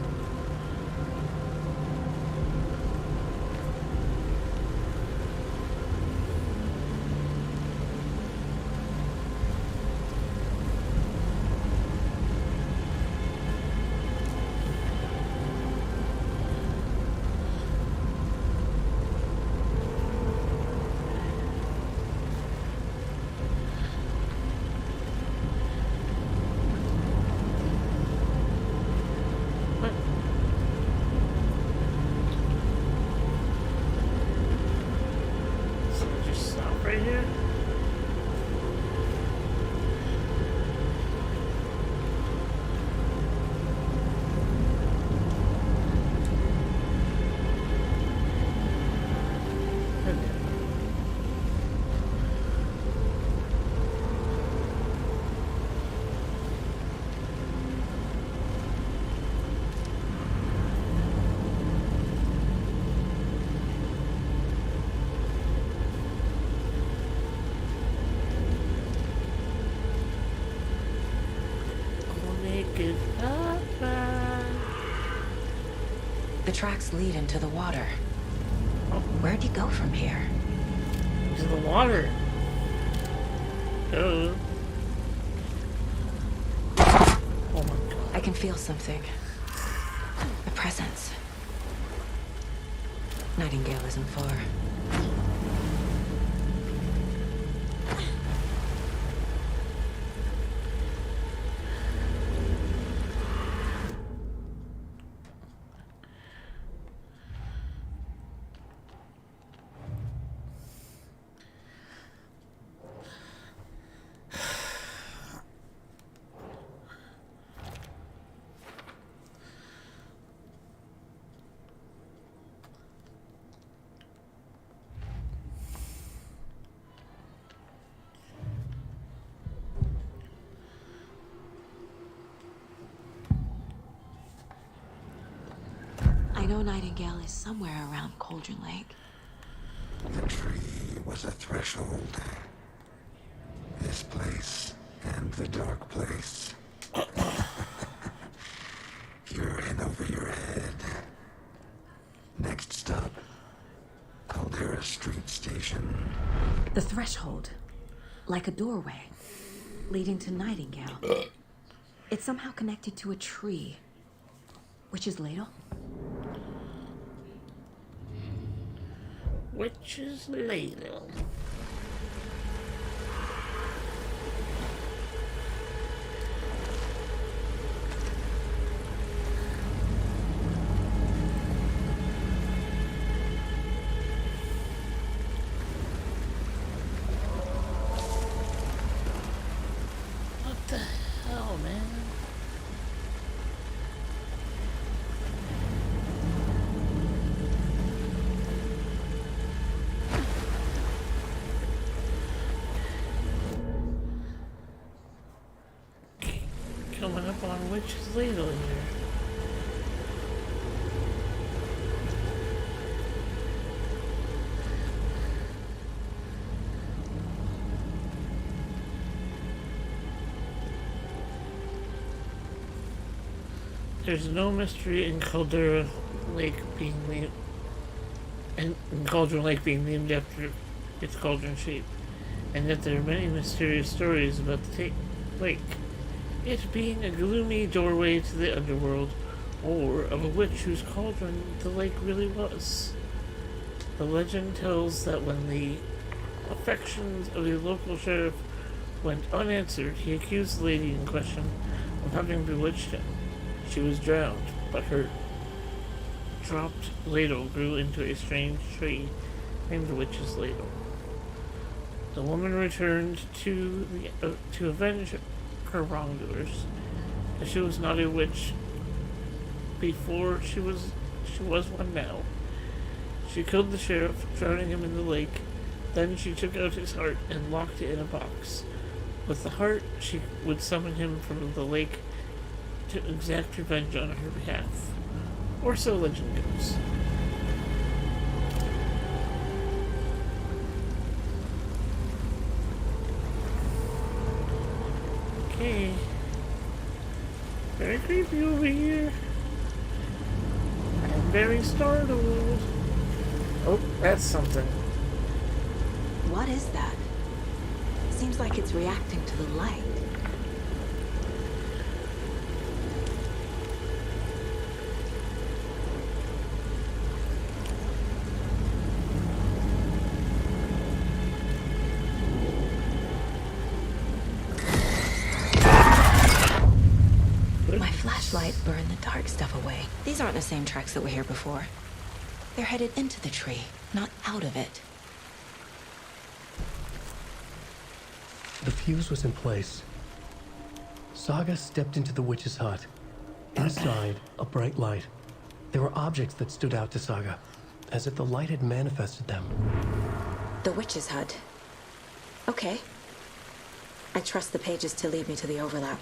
Right here. The tracks lead into the water. Where'd you go from here? To the water. Oh. Oh my god. I can feel something. A presence. Nightingale isn't far. I know Nightingale is somewhere around Cauldron Lake. The tree was a threshold. This place and the dark place. You're in over your head. Next stop, Caldera Street Station. The threshold. Like a doorway. Leading to Nightingale. It's somehow connected to a tree. Witch's Ladle? Witch's Ladle. What the hell, man? Coming up on Witch's Ladle here. There's no mystery in Caldera Lake being named, and Cauldron Lake being named after its cauldron shape, and yet there are many mysterious stories about the lake. It being a gloomy doorway to the underworld, or of a witch whose cauldron the lake really was. The legend tells that when the affections of a local sheriff went unanswered, he accused the lady in question of having bewitched him. She was drowned, but her dropped ladle grew into a strange tree named Witch's Ladle. The woman returned to avenge her wrongdoers, as she was not a witch before. She was one now. She killed the sheriff, drowning him in the lake. Then she took out his heart and locked it in a box. With the heart, she would summon him from the lake to exact revenge on her behalf. Or so legend goes. Okay. Very creepy over here. I'm very startled. Oh, that's something. What is that? Seems like it's reacting to the light. My flashlight burned the dark stuff away. These aren't the same tracks that were here before. They're headed into the tree, not out of it. The fuse was in place. Saga stepped into the witch's hut. Inside, a bright light. There were objects that stood out to Saga, as if the light had manifested them. The witch's hut. Okay. I trust the pages to lead me to the overlap.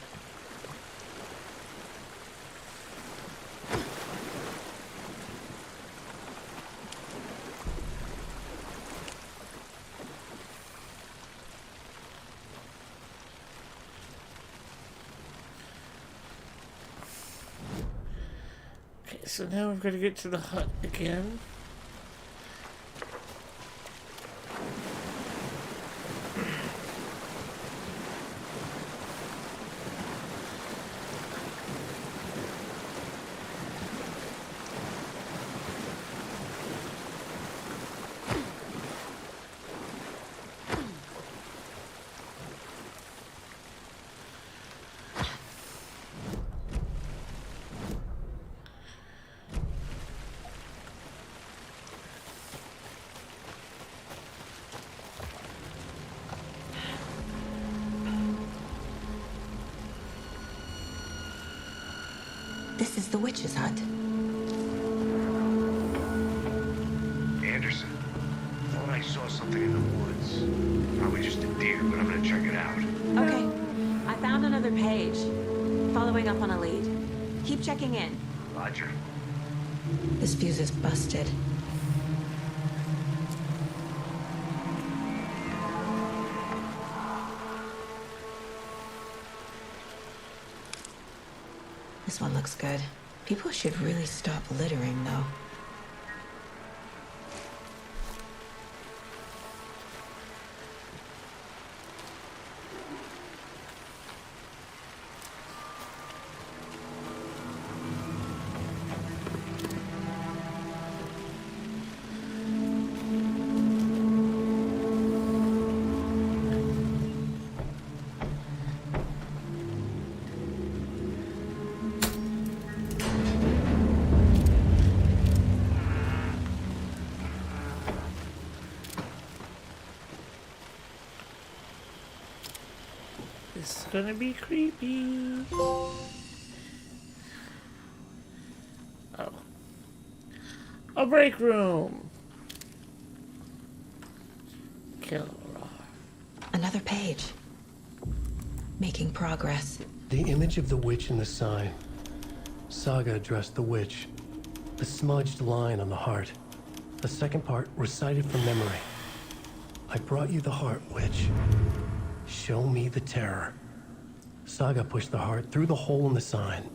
Okay, so now we've got to get to the hut again. This is the witch's hut. Anderson, thought I saw something in the woods. Probably just a deer, but I'm gonna check it out. Okay. I found another page. Following up on a lead. Keep checking in. Roger. This fuse is busted. This one looks good. People should really stop littering, though. This is gonna be creepy. Oh. A break room. Kill. Another page. Making progress. The image of the witch in the sign. Saga addressed the witch. The smudged line on the heart. The second part recited from memory. I brought you the heart, witch. Show me the terror. Saga pushed the heart through the hole in the sign.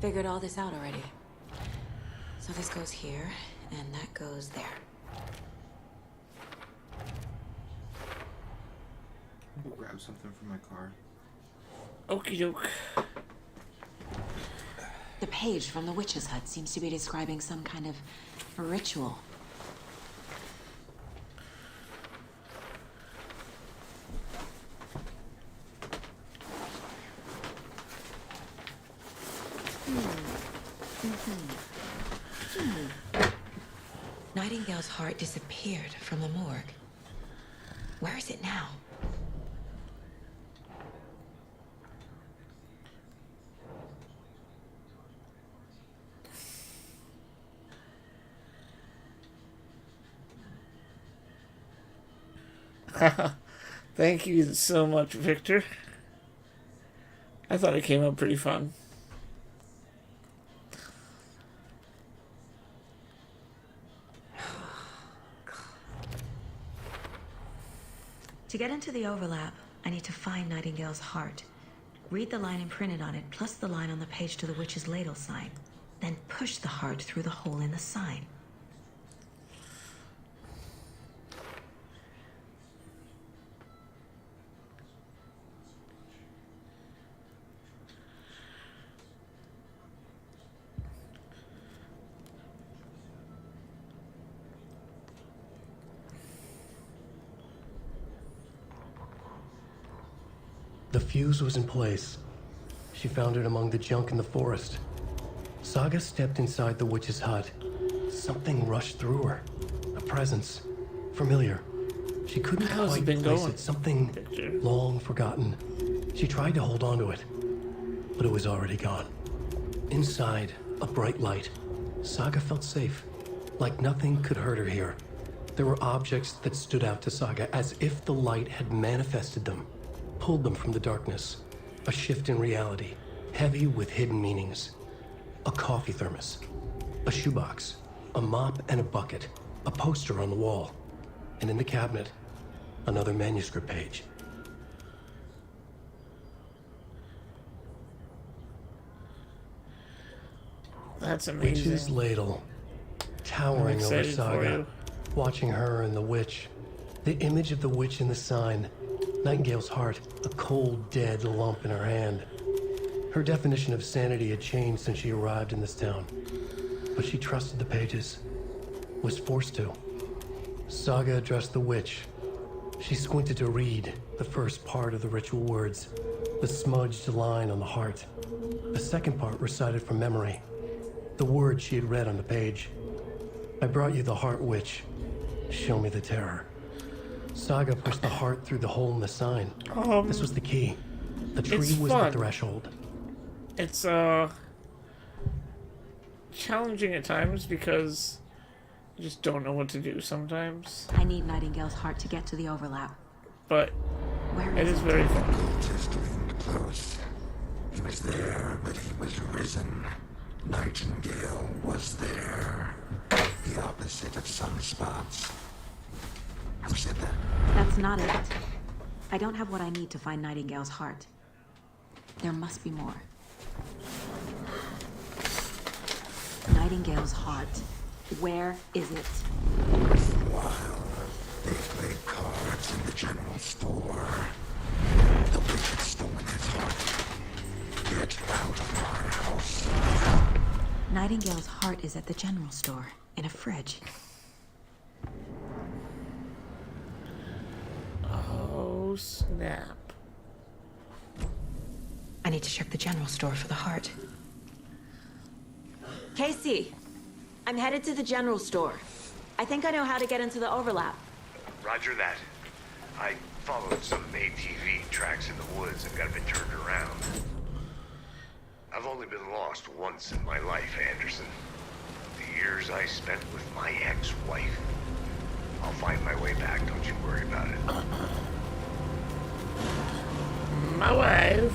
Figured all this out already. So this goes here, and that goes there. Grab something from my car. Okie doke. The page from the witch's hut seems to be describing some kind of ritual. Nightingale's heart disappeared from the morgue. Where is it now? Thank you so much, Victor. I thought it came out pretty fun. To get into the overlap, I need to find Nightingale's heart. Read the line imprinted on it, plus the line on the page to the witch's ladle sign. Then push the heart through the hole in the sign. The fuse was in place. She found it among the junk in the forest. Saga stepped inside the witch's hut. Something rushed through her. A presence. Familiar. She couldn't How's it quite been place going? it. Something long forgotten. She tried to hold on to it, but it was already gone. Inside, a bright light. Saga felt safe. Like nothing could hurt her here. There were objects that stood out to Saga as if the light had manifested them. Pulled them from the darkness. A shift in reality, heavy with hidden meanings. A coffee thermos, a shoebox, a mop and a bucket, a poster on the wall, and in the cabinet, another manuscript page. That's amazing. Witch's ladle, towering I'm over excited for Saga, you. watching her and the witch. The image of the witch in the sign, Nightingale's heart, a cold, dead lump in her hand. Her definition of sanity had changed since she arrived in this town. But she trusted the pages. Was forced to. Saga addressed the witch. She squinted to read the first part of the ritual words, the smudged line on the heart. The second part recited from memory, the words she had read on the page. I brought you the heart, witch. Show me the terror. Saga pushed the heart through the hole in the sign. This was the key. The tree it's was fun. the threshold. It's challenging at times because you just don't know what to do sometimes. I need Nightingale's heart to get to the overlap. But Where it is is it? very fun. Just leaned close. He was there, but he was risen. Nightingale was there. The opposite of sunspots. Who said that? That's not it. I don't have what I need to find Nightingale's heart. There must be more. Nightingale's heart. Where is it? While they played cards in the general store, the witch had stolen his heart. Get out of my house. Nightingale's heart is at the general store, in a fridge. Oh, snap. I need to check the general store for the heart. Casey, I'm headed to the general store. I think I know how to get into the overlap. Roger that. I followed some ATV tracks in the woods and got a bit turned around. I've only been lost once in my life, Anderson. The years I spent with my ex-wife. I'll find my way back, don't you worry about it. My wife.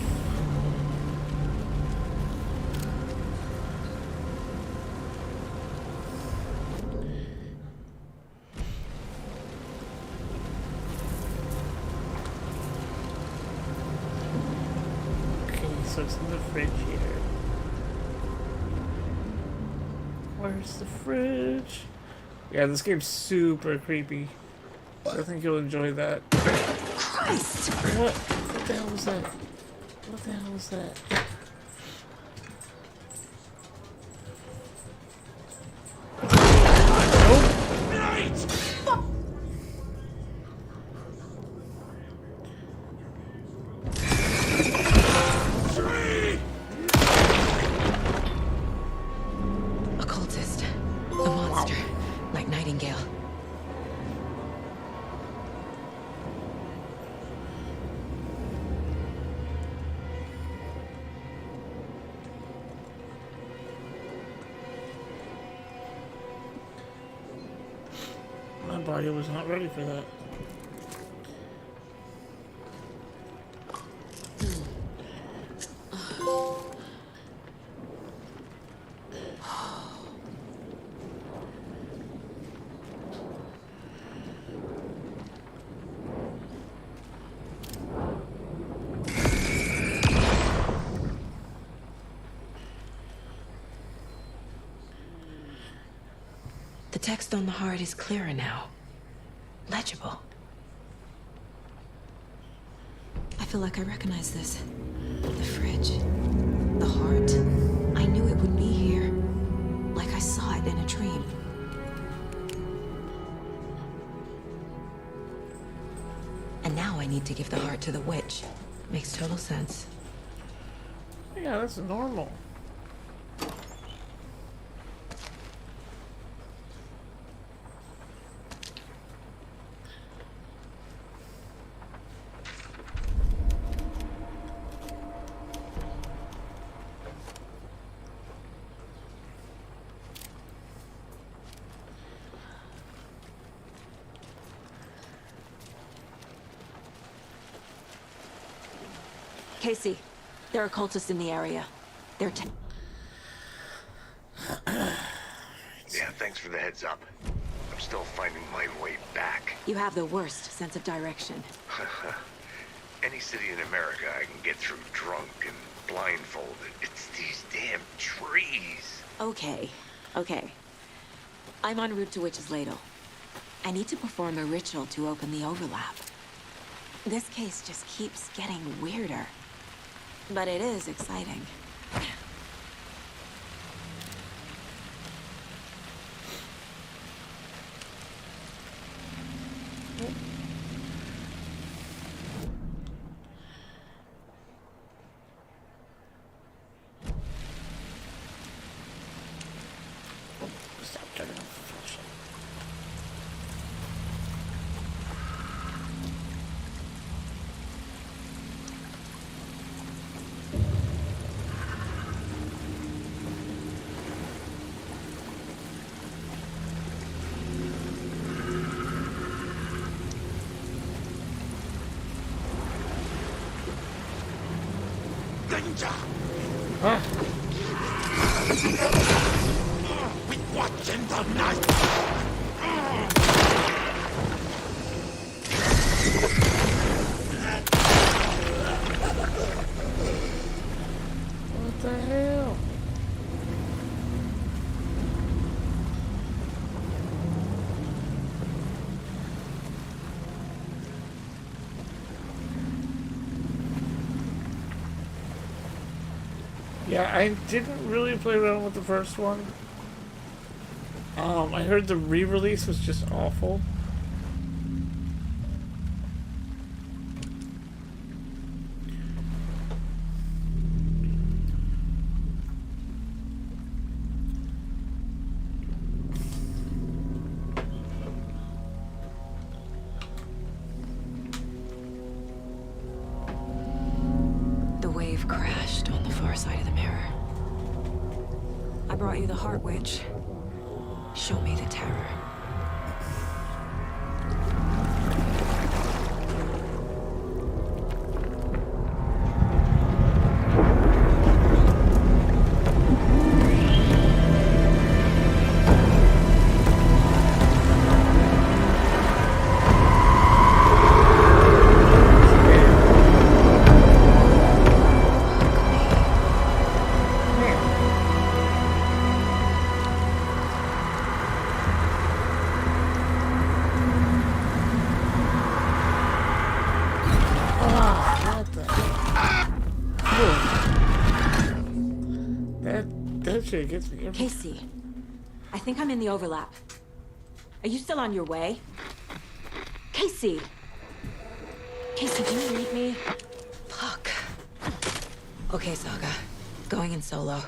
Okay, so it's in the fridge here. Where's the fridge? Yeah, this game's super creepy. So I think you'll enjoy that. Christ! What the hell was that? What the hell was that? body was not ready for that. The text on the heart is clearer now. Legible. I feel like I recognize this. The fridge. The heart. I knew it would be here. Like I saw it in a dream. And now I need to give the heart to the witch. Makes total sense. Yeah, that's normal. Casey, there are cultists in the area. They're Yeah, thanks for the heads up. I'm still finding my way back. You have the worst sense of direction. Any city in America I can get through drunk and blindfolded. It's these damn trees. Okay. I'm en route to Witch's Ladle. I need to perform a ritual to open the overlap. This case just keeps getting weirder. But it is exciting. Stop turning off the flashlight. Danger! Ah. We watch in the night! What the hell? Yeah, I didn't really play around with the first one. I heard the re-release was just awful. The wave crashed on the far side of the mirror. I brought you the Heart Witch. Show me the terror. That shit gets me. Casey, I think I'm in the overlap. Are you still on your way? Casey! Casey, do you read me? Fuck. Okay, Saga. Going in solo.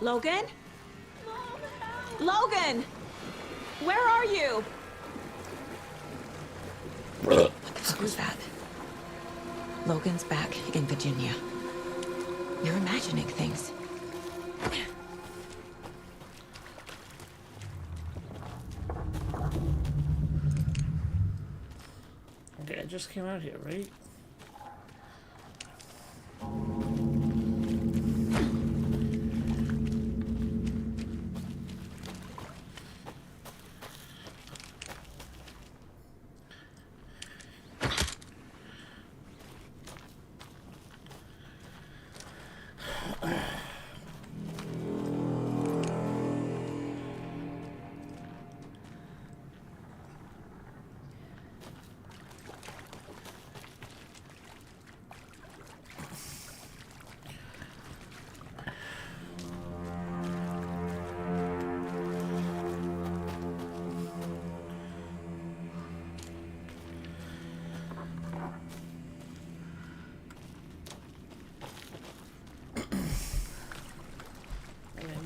Logan? Logan! Where are you? What the fuck was that? Logan's back in Virginia. You're imagining things. Okay, I just came out here, right?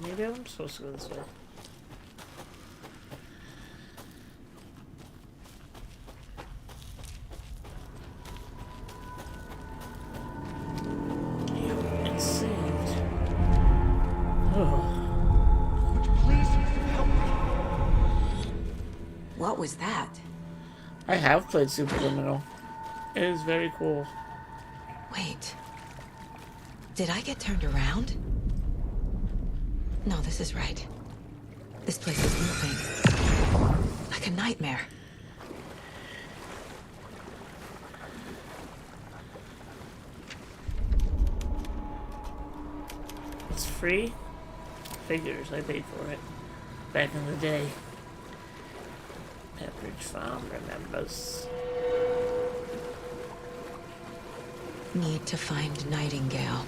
Maybe I'm supposed to go this way. Yep, it's saved. Oh. Please help me. What was that? I have played Superliminal. It is very cool. Wait. Did I get turned around? No, this is right. This place is moving. Like a nightmare. It's free? Figures, I paid for it. Back in the day. Pepperidge Farm remembers. Need to find Nightingale.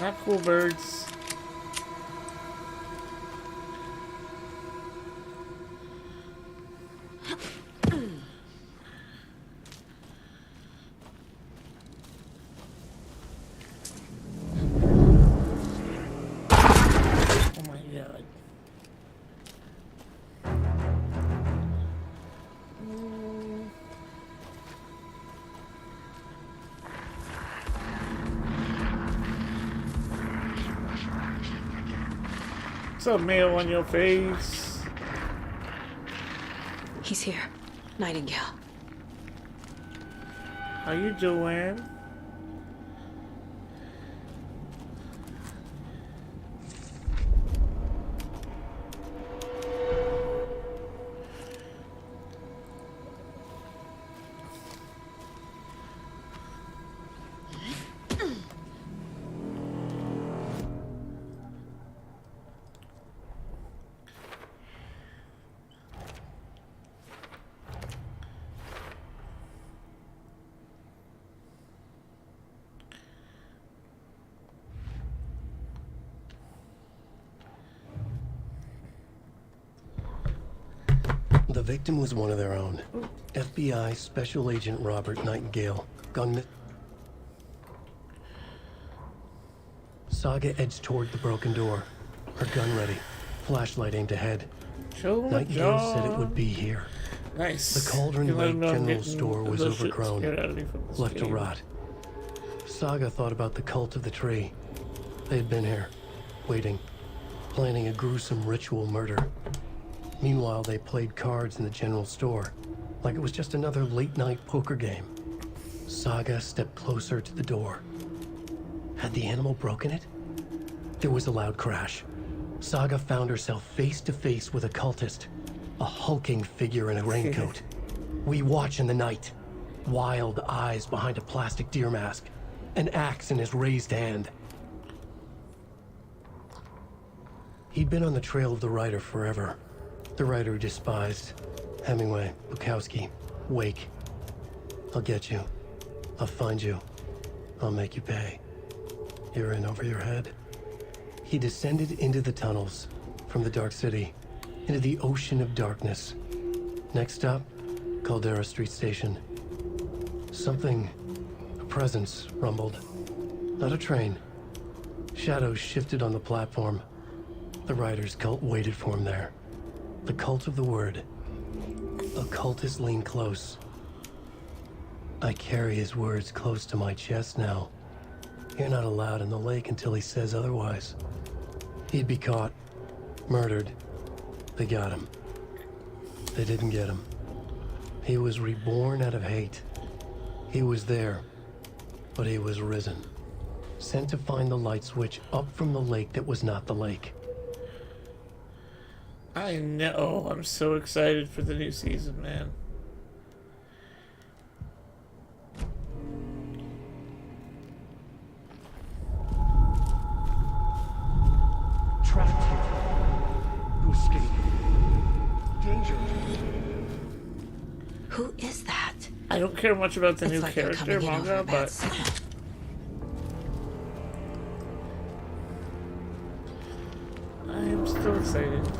Not cool birds. Oh my god. What's up, mail on your face? He's here. Nightingale. How you doing? The victim was one of their own. FBI Special Agent Robert Nightingale. Gunman. Saga edged toward the broken door, her gun ready, flashlight aimed ahead. Nightingale said it would be here. Nice. The Cauldron Lake General Store was overgrown, left to rot. Saga thought about the cult of the tree. They had been here, waiting, planning a gruesome ritual murder. Meanwhile, they played cards in the general store, like it was just another late-night poker game. Saga stepped closer to the door. Had the animal broken it? There was a loud crash. Saga found herself face to face with a cultist, a hulking figure in a raincoat. We watch in the night, wild eyes behind a plastic deer mask, an axe in his raised hand. He'd been on the trail of the writer forever. The writer who despised Hemingway, Bukowski, Wake. I'll get you. I'll find you. I'll make you pay. You're in over your head. He descended into the tunnels, from the Dark City, into the ocean of darkness. Next stop, Caldera Street Station. Something, a presence, rumbled. Not a train. Shadows shifted on the platform. The rider's cult waited for him there. The cult of the word. Occultists lean close. I carry his words close to my chest now. You're not allowed in the lake until he says otherwise. He'd be caught, murdered. They got him. They didn't get him. He was reborn out of hate. He was there, but he was risen. Sent to find the light switch up from the lake that was not the lake. I know. I'm so excited for the new season, man. Trapped here. To escape. Danger. Who is that? I don't care much about the It's new like they're character coming in over manga, a bad but signal. I am still excited.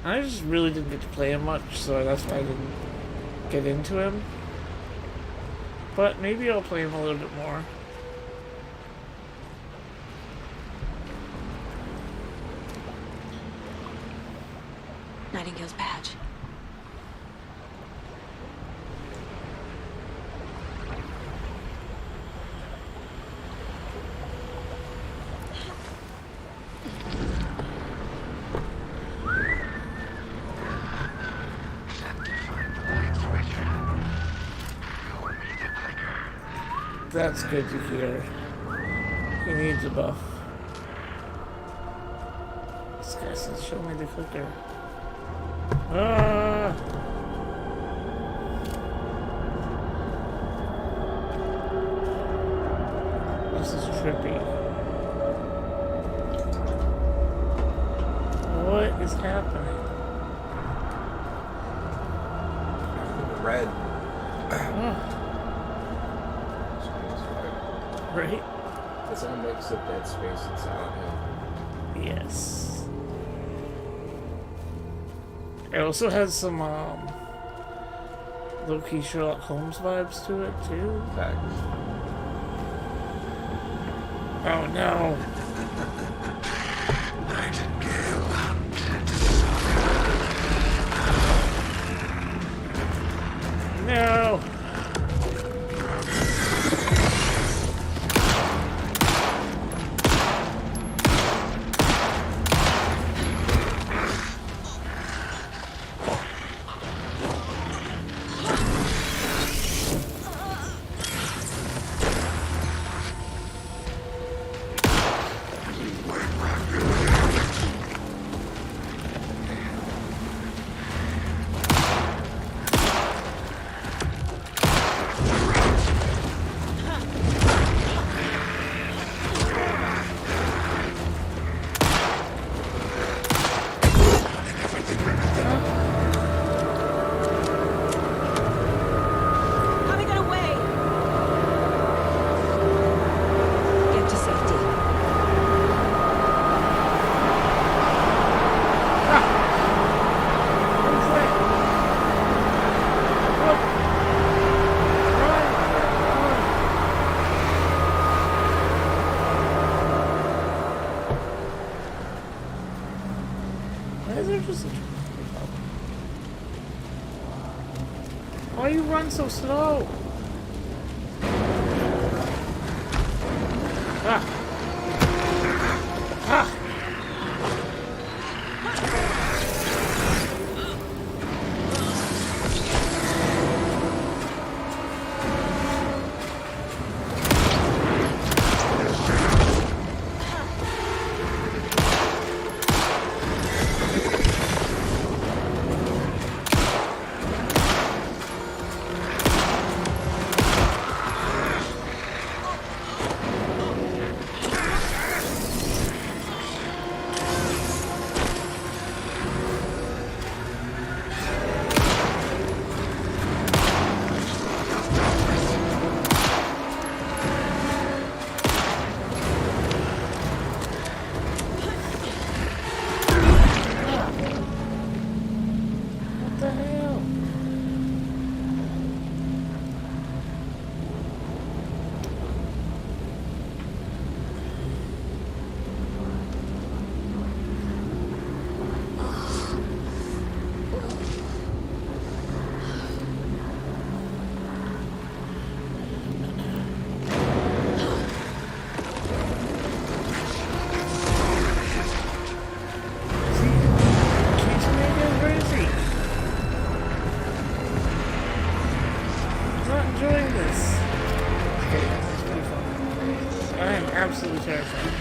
I just really didn't get to play him much, so that's why I didn't get into him. But maybe I'll play him a little bit more. Nightingale's badge. That's good to hear. He needs a buff. This guy says, show me the clicker. Ah! This is trippy. What is happening? Red. Right? That's a mix of Dead Space and Silent Hill. Yes. It also has some low-key Sherlock Holmes vibes to it too. Facts. Oh no. No. Why you run so slow? Ah. Ah. not enjoying this. Okay, this is pretty fun. I am absolutely terrified.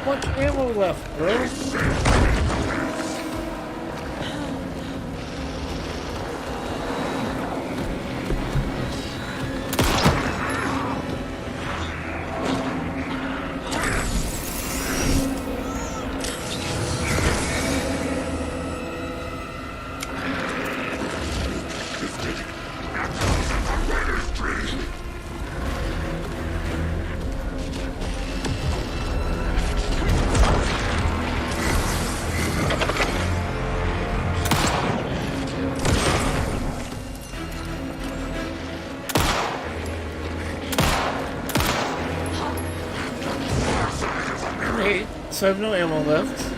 Much ammo left, bro. So I have no ammo left.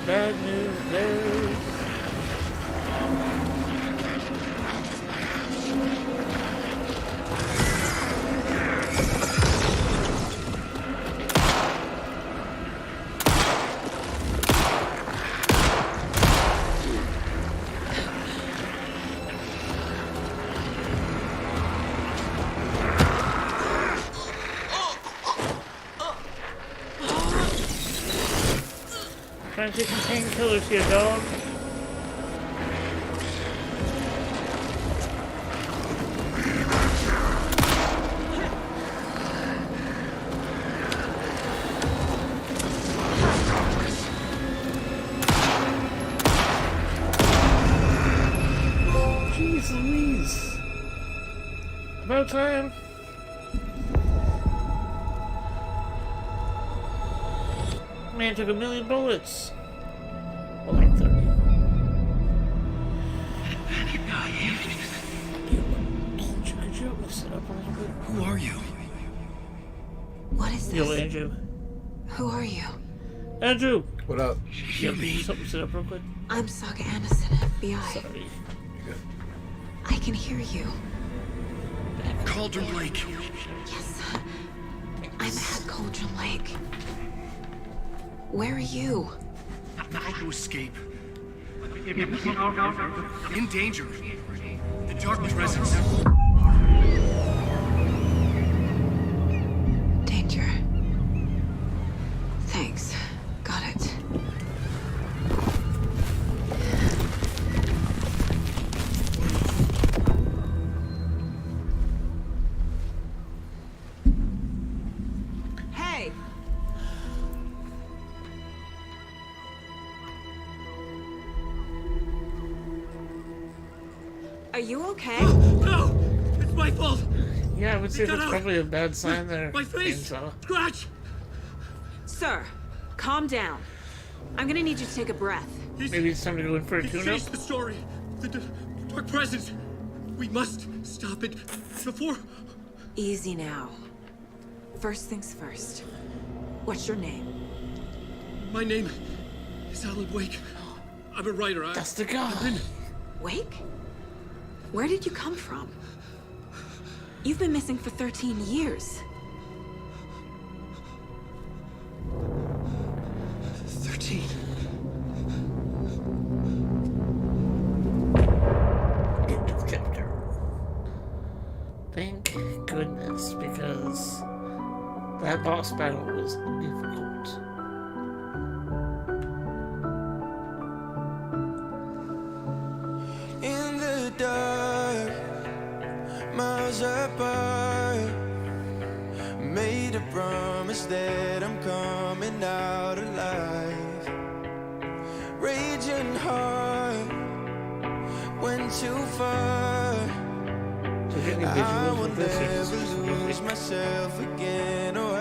Bad news there. Trying to take some painkillers here, dog. Jeez Louise. About time. Man took 1,000,000 bullets. Well, like 30. Could you help me sit up a little bit? Who are you? What is this? Yo, Andrew. Who are you? Andrew! What up? Yo, can you help me sit up real quick? I'm Saga Anderson, FBI. Sorry. I can hear you. Cauldron Lake. Yes. I'm at Cauldron Lake. Where are you? Trying to escape. In danger. The Dark Presence. Danger. you okay? No! It's my fault! Yeah, I would say They got that's out. probably a bad sign there. My face! Chainsaw. Scratch! Sir, calm down. I'm gonna need you to take a breath. Maybe it's time to go in for a He tune-up? changed the story. The dark presence. We must stop it before... Easy now. First things first. What's your name? My name is Alan Wake. I'm a writer. That's the guy. Wake? Where did you come from? You've been missing for 13 years. 13. End of chapter. Thank goodness, because that boss battle was difficult. In the dark, miles apart, made a promise that I'm coming out alive. Raging heart, went too far. I will never lose myself again, or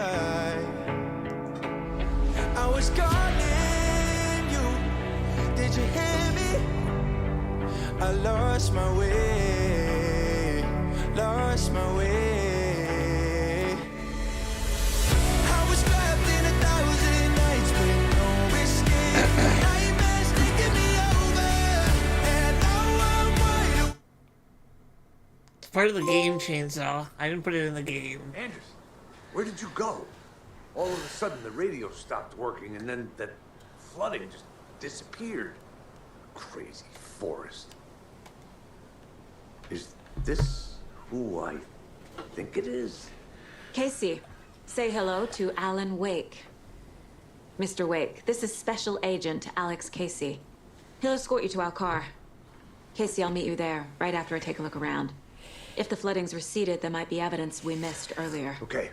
I was calling you. Did you hear me? I lost my way, lost my way. I was trapped in 1,000 nights with no escape. Nightmares taking me over, and now I'm wide. It's part of the game, Chainsaw. I didn't put it in the game. Anderson, where did you go? All of a sudden, the radio stopped working, and then that flooding just disappeared. Crazy forest. Is this who I think it is? Casey, say hello to Alan Wake. Mr. Wake, this is Special Agent Alex Casey. He'll escort you to our car. Casey, I'll meet you there, right after I take a look around. If the flooding's receded, there might be evidence we missed earlier. Okay.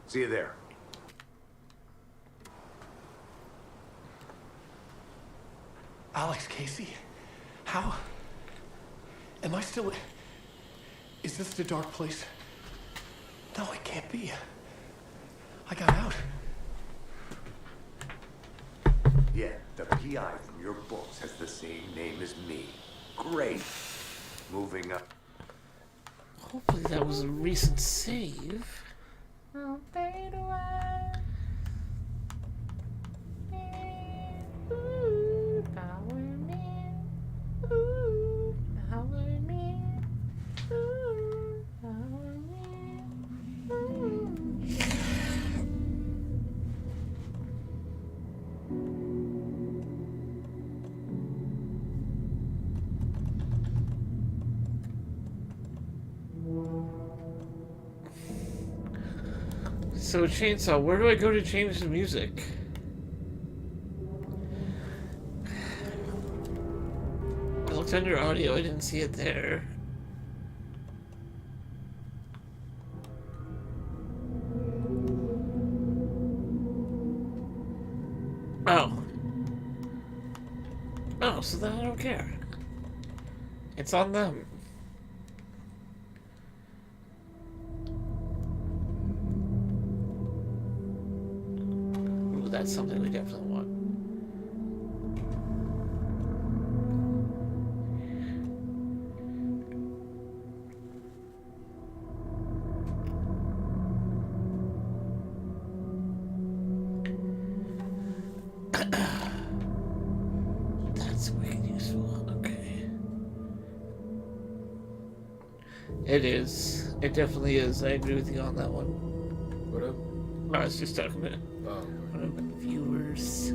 See you there. Alex Casey? How? Am I still... Is this the dark place? No, it can't be. I got out. Yeah, the PI from your books has the same name as me. Great. Moving up. Hopefully that was a recent save. So, Chainsaw, where do I go to change the music? I looked under audio, I didn't see it there. Oh. Oh, so then I don't care. It's on them. Ooh, that's something we definitely want. That's wicked useful. Okay. It is. It definitely is. I agree with you on that one. What up? I was just talking to one of the viewers.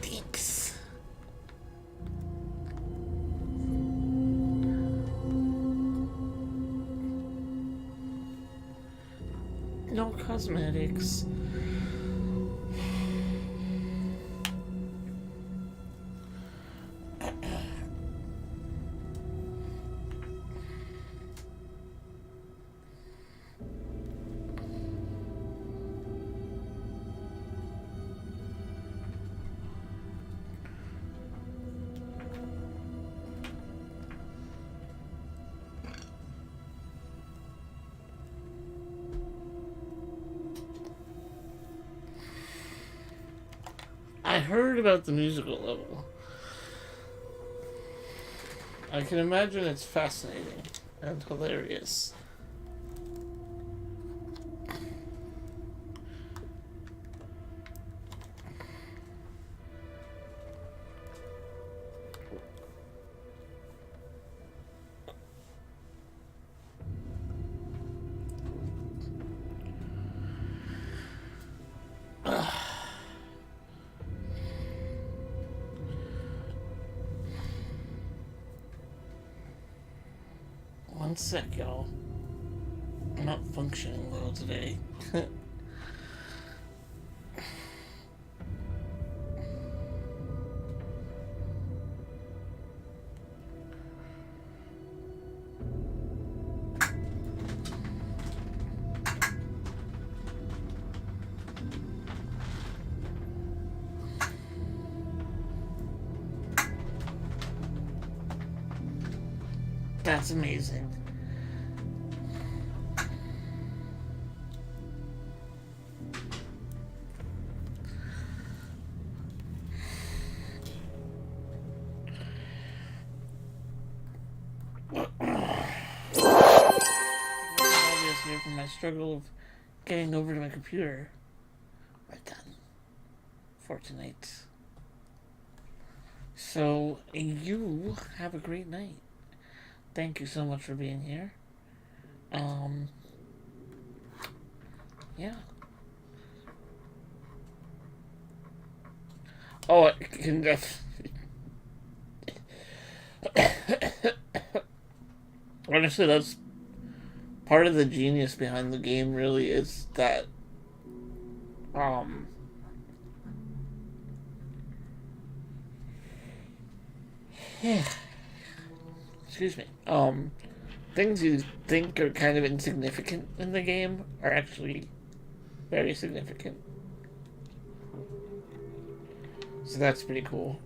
Thanks. No cosmetics. heard about the musical level. I can imagine it's fascinating and hilarious. One sec, y'all. I'm not functioning well today. That's amazing. Obvious here from my struggle of getting over to my computer. Right done. For tonight. So, you have a great night. Thank you so much for being here. Yeah. Oh, I can just... Honestly, that's part of the genius behind the game, really, is that, excuse me, things you think are kind of insignificant in the game are actually very significant. So that's pretty cool.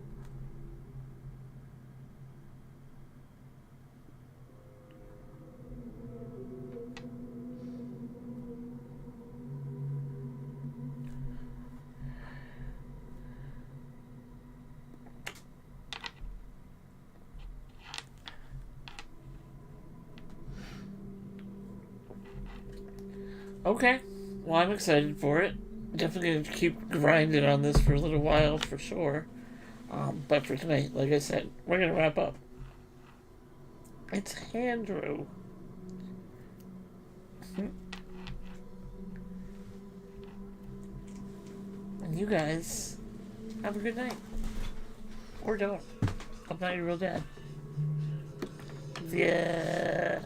Okay, well, I'm excited for it. Definitely gonna keep grinding on this for a little while, for sure. But for tonight, like I said, we're gonna wrap up. It's Andrew. And you guys have a good night. Or don't. I'm not your real dad. Yeah.